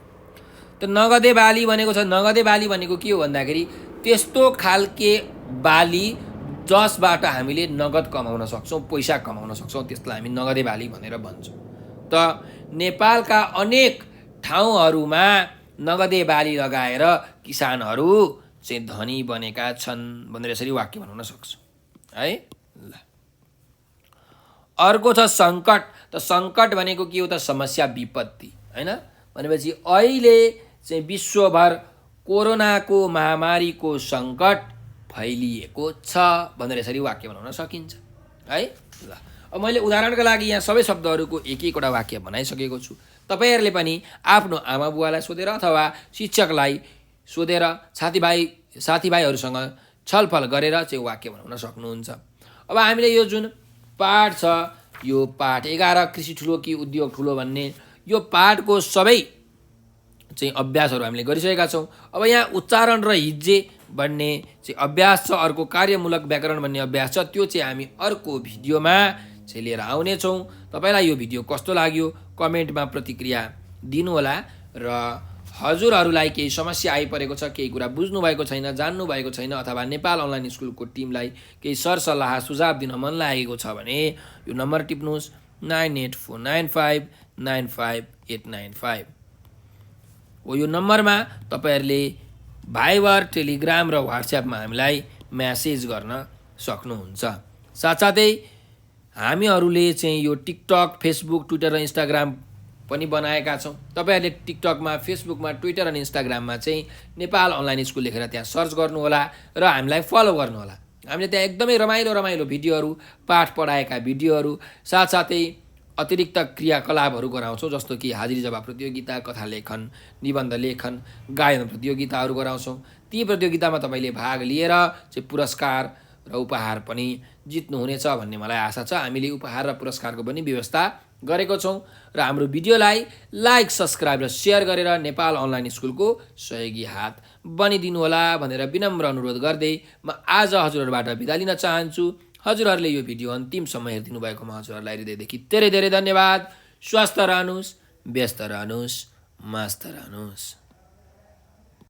Speaker 1: त नगदे बाली भनेको छ। नगदे बाली भनेको के हो भन्दाखेरि त्यस्तो खालके बाली जसबाट हामीले नगद कमाउन सक्छौँ, पैसा कमाउन सक्छौँ, त्यसलाई हामी नगदे बाली भनेर भन्छौँ। त नेपालका अनेक ठाउँहरूमा नगदे बाली लगाएर किसानहरू चाहिँ धनी बनेका छन् भनेर यसरी वाक्य बनाउन सक्छौँ है। ल अर्को छ सङ्कट। त सङ्कट भनेको के हो त समस्या, विपत्ति होइन। भनेपछि अहिले चाहिँ विश्वभर कोरोनाको महामारीको सङ्कट फैलिएको छ भनेर यसरी वाक्य बनाउन सकिन्छ है। ल अब मैले उदाहरणका लागि यहाँ सबै शब्दहरूको एक एकवटा वाक्य बनाइसकेको छु। तपाईँहरूले पनि आफ्नो आमा बुवालाई सोधेर अथवा शिक्षकलाई सोधेर साथीभाइहरूसँग छलफल गरेर चाहिँ वाक्य बनाउन सक्नुहुन्छ। अब हामीले यो जुन पाठ छ, यो पाठ 11 कृषि ठुलो कि उद्योग ठुलो भन्ने यो पाठको सबै चाहिँ अभ्यासहरू हामीले गरिसकेका छौँ। अब यहाँ उच्चारण र हिज्जे भन्ने चाहिँ अभ्यास छ, अर्को कार्यमूलक व्याकरण भन्ने अभ्यास छ। त्यो चाहिँ हामी अर्को भिडियोमा चाहिँ लिएर आउनेछौँ। तपाईँलाई यो भिडियो कस्तो लाग्यो कमेन्टमा प्रतिक्रिया दिनुहोला। र हजुरहरूलाई केही समस्या आइपरेको छ, केही कुरा बुझ्नुभएको छैन, जान्नुभएको छैन, अथवा नेपाल अनलाइन स्कुलको टिमलाई केही सरसल्लाह सुझाव दिन मन लागेको छ भने यो नम्बर टिप्नुहोस् 9849595895 हो। यो नम्बरमा तपाईँहरूले भाइबर, टेलिग्राम र व्हाट्सएपमा हामीलाई म्यासेज गर्न सक्नुहुन्छ। साथसाथै हामीहरूले चाहिँ यो टिकटक, फेसबुक, ट्विटर र इन्स्टाग्राम पनि बनाएका छौँ। तपाईँहरूले टिकटकमा, फेसबुकमा, ट्विटर अनि इन्स्टाग्राममा चाहिँ नेपाल अनलाइन स्कुल लेखेर त्यहाँ सर्च गर्नुहोला र हामीलाई फलो गर्नुहोला। हामीले त्यहाँ एकदमै रमाइलो भिडियोहरू, पाठ पढाएका भिडियोहरू, साथसाथै अतिरिक्त क्रियाकलापहरू गराउँछौँ। जस्तो कि हाजिरी जवाब प्रतियोगिता, कथा लेखन, निबन्ध लेखन, गायन प्रतियोगिताहरू गराउँछौँ। ती प्रतियोगितामा तपाईँले भाग लिएर चाहिँ पुरस्कार र उपहार पनि जित्नुहुनेछ भन्ने मलाई आशा छ। हामीले उपहार र पुरस्कारको पनि व्यवस्था गरेको छौँ। र हाम्रो भिडियोलाई लाइक, सब्सक्राइब र सेयर गरेर नेपाल अनलाइन स्कुलको सहयोगी हात बनिदिनु होला भनेर विनम्र अनुरोध गर्दै म आज हजुरहरूबाट बिदा लिन चाहन्छु। हजुरहरूले यो भिडियो अन्तिमसम्म हेरिदिनु भएकोमा हजुरहरूलाई हृदयदेखि धेरै धेरै धन्यवाद। स्वस्थ रहनुहोस्, व्यस्त रहनुहोस्, मस्त रहनुहोस्।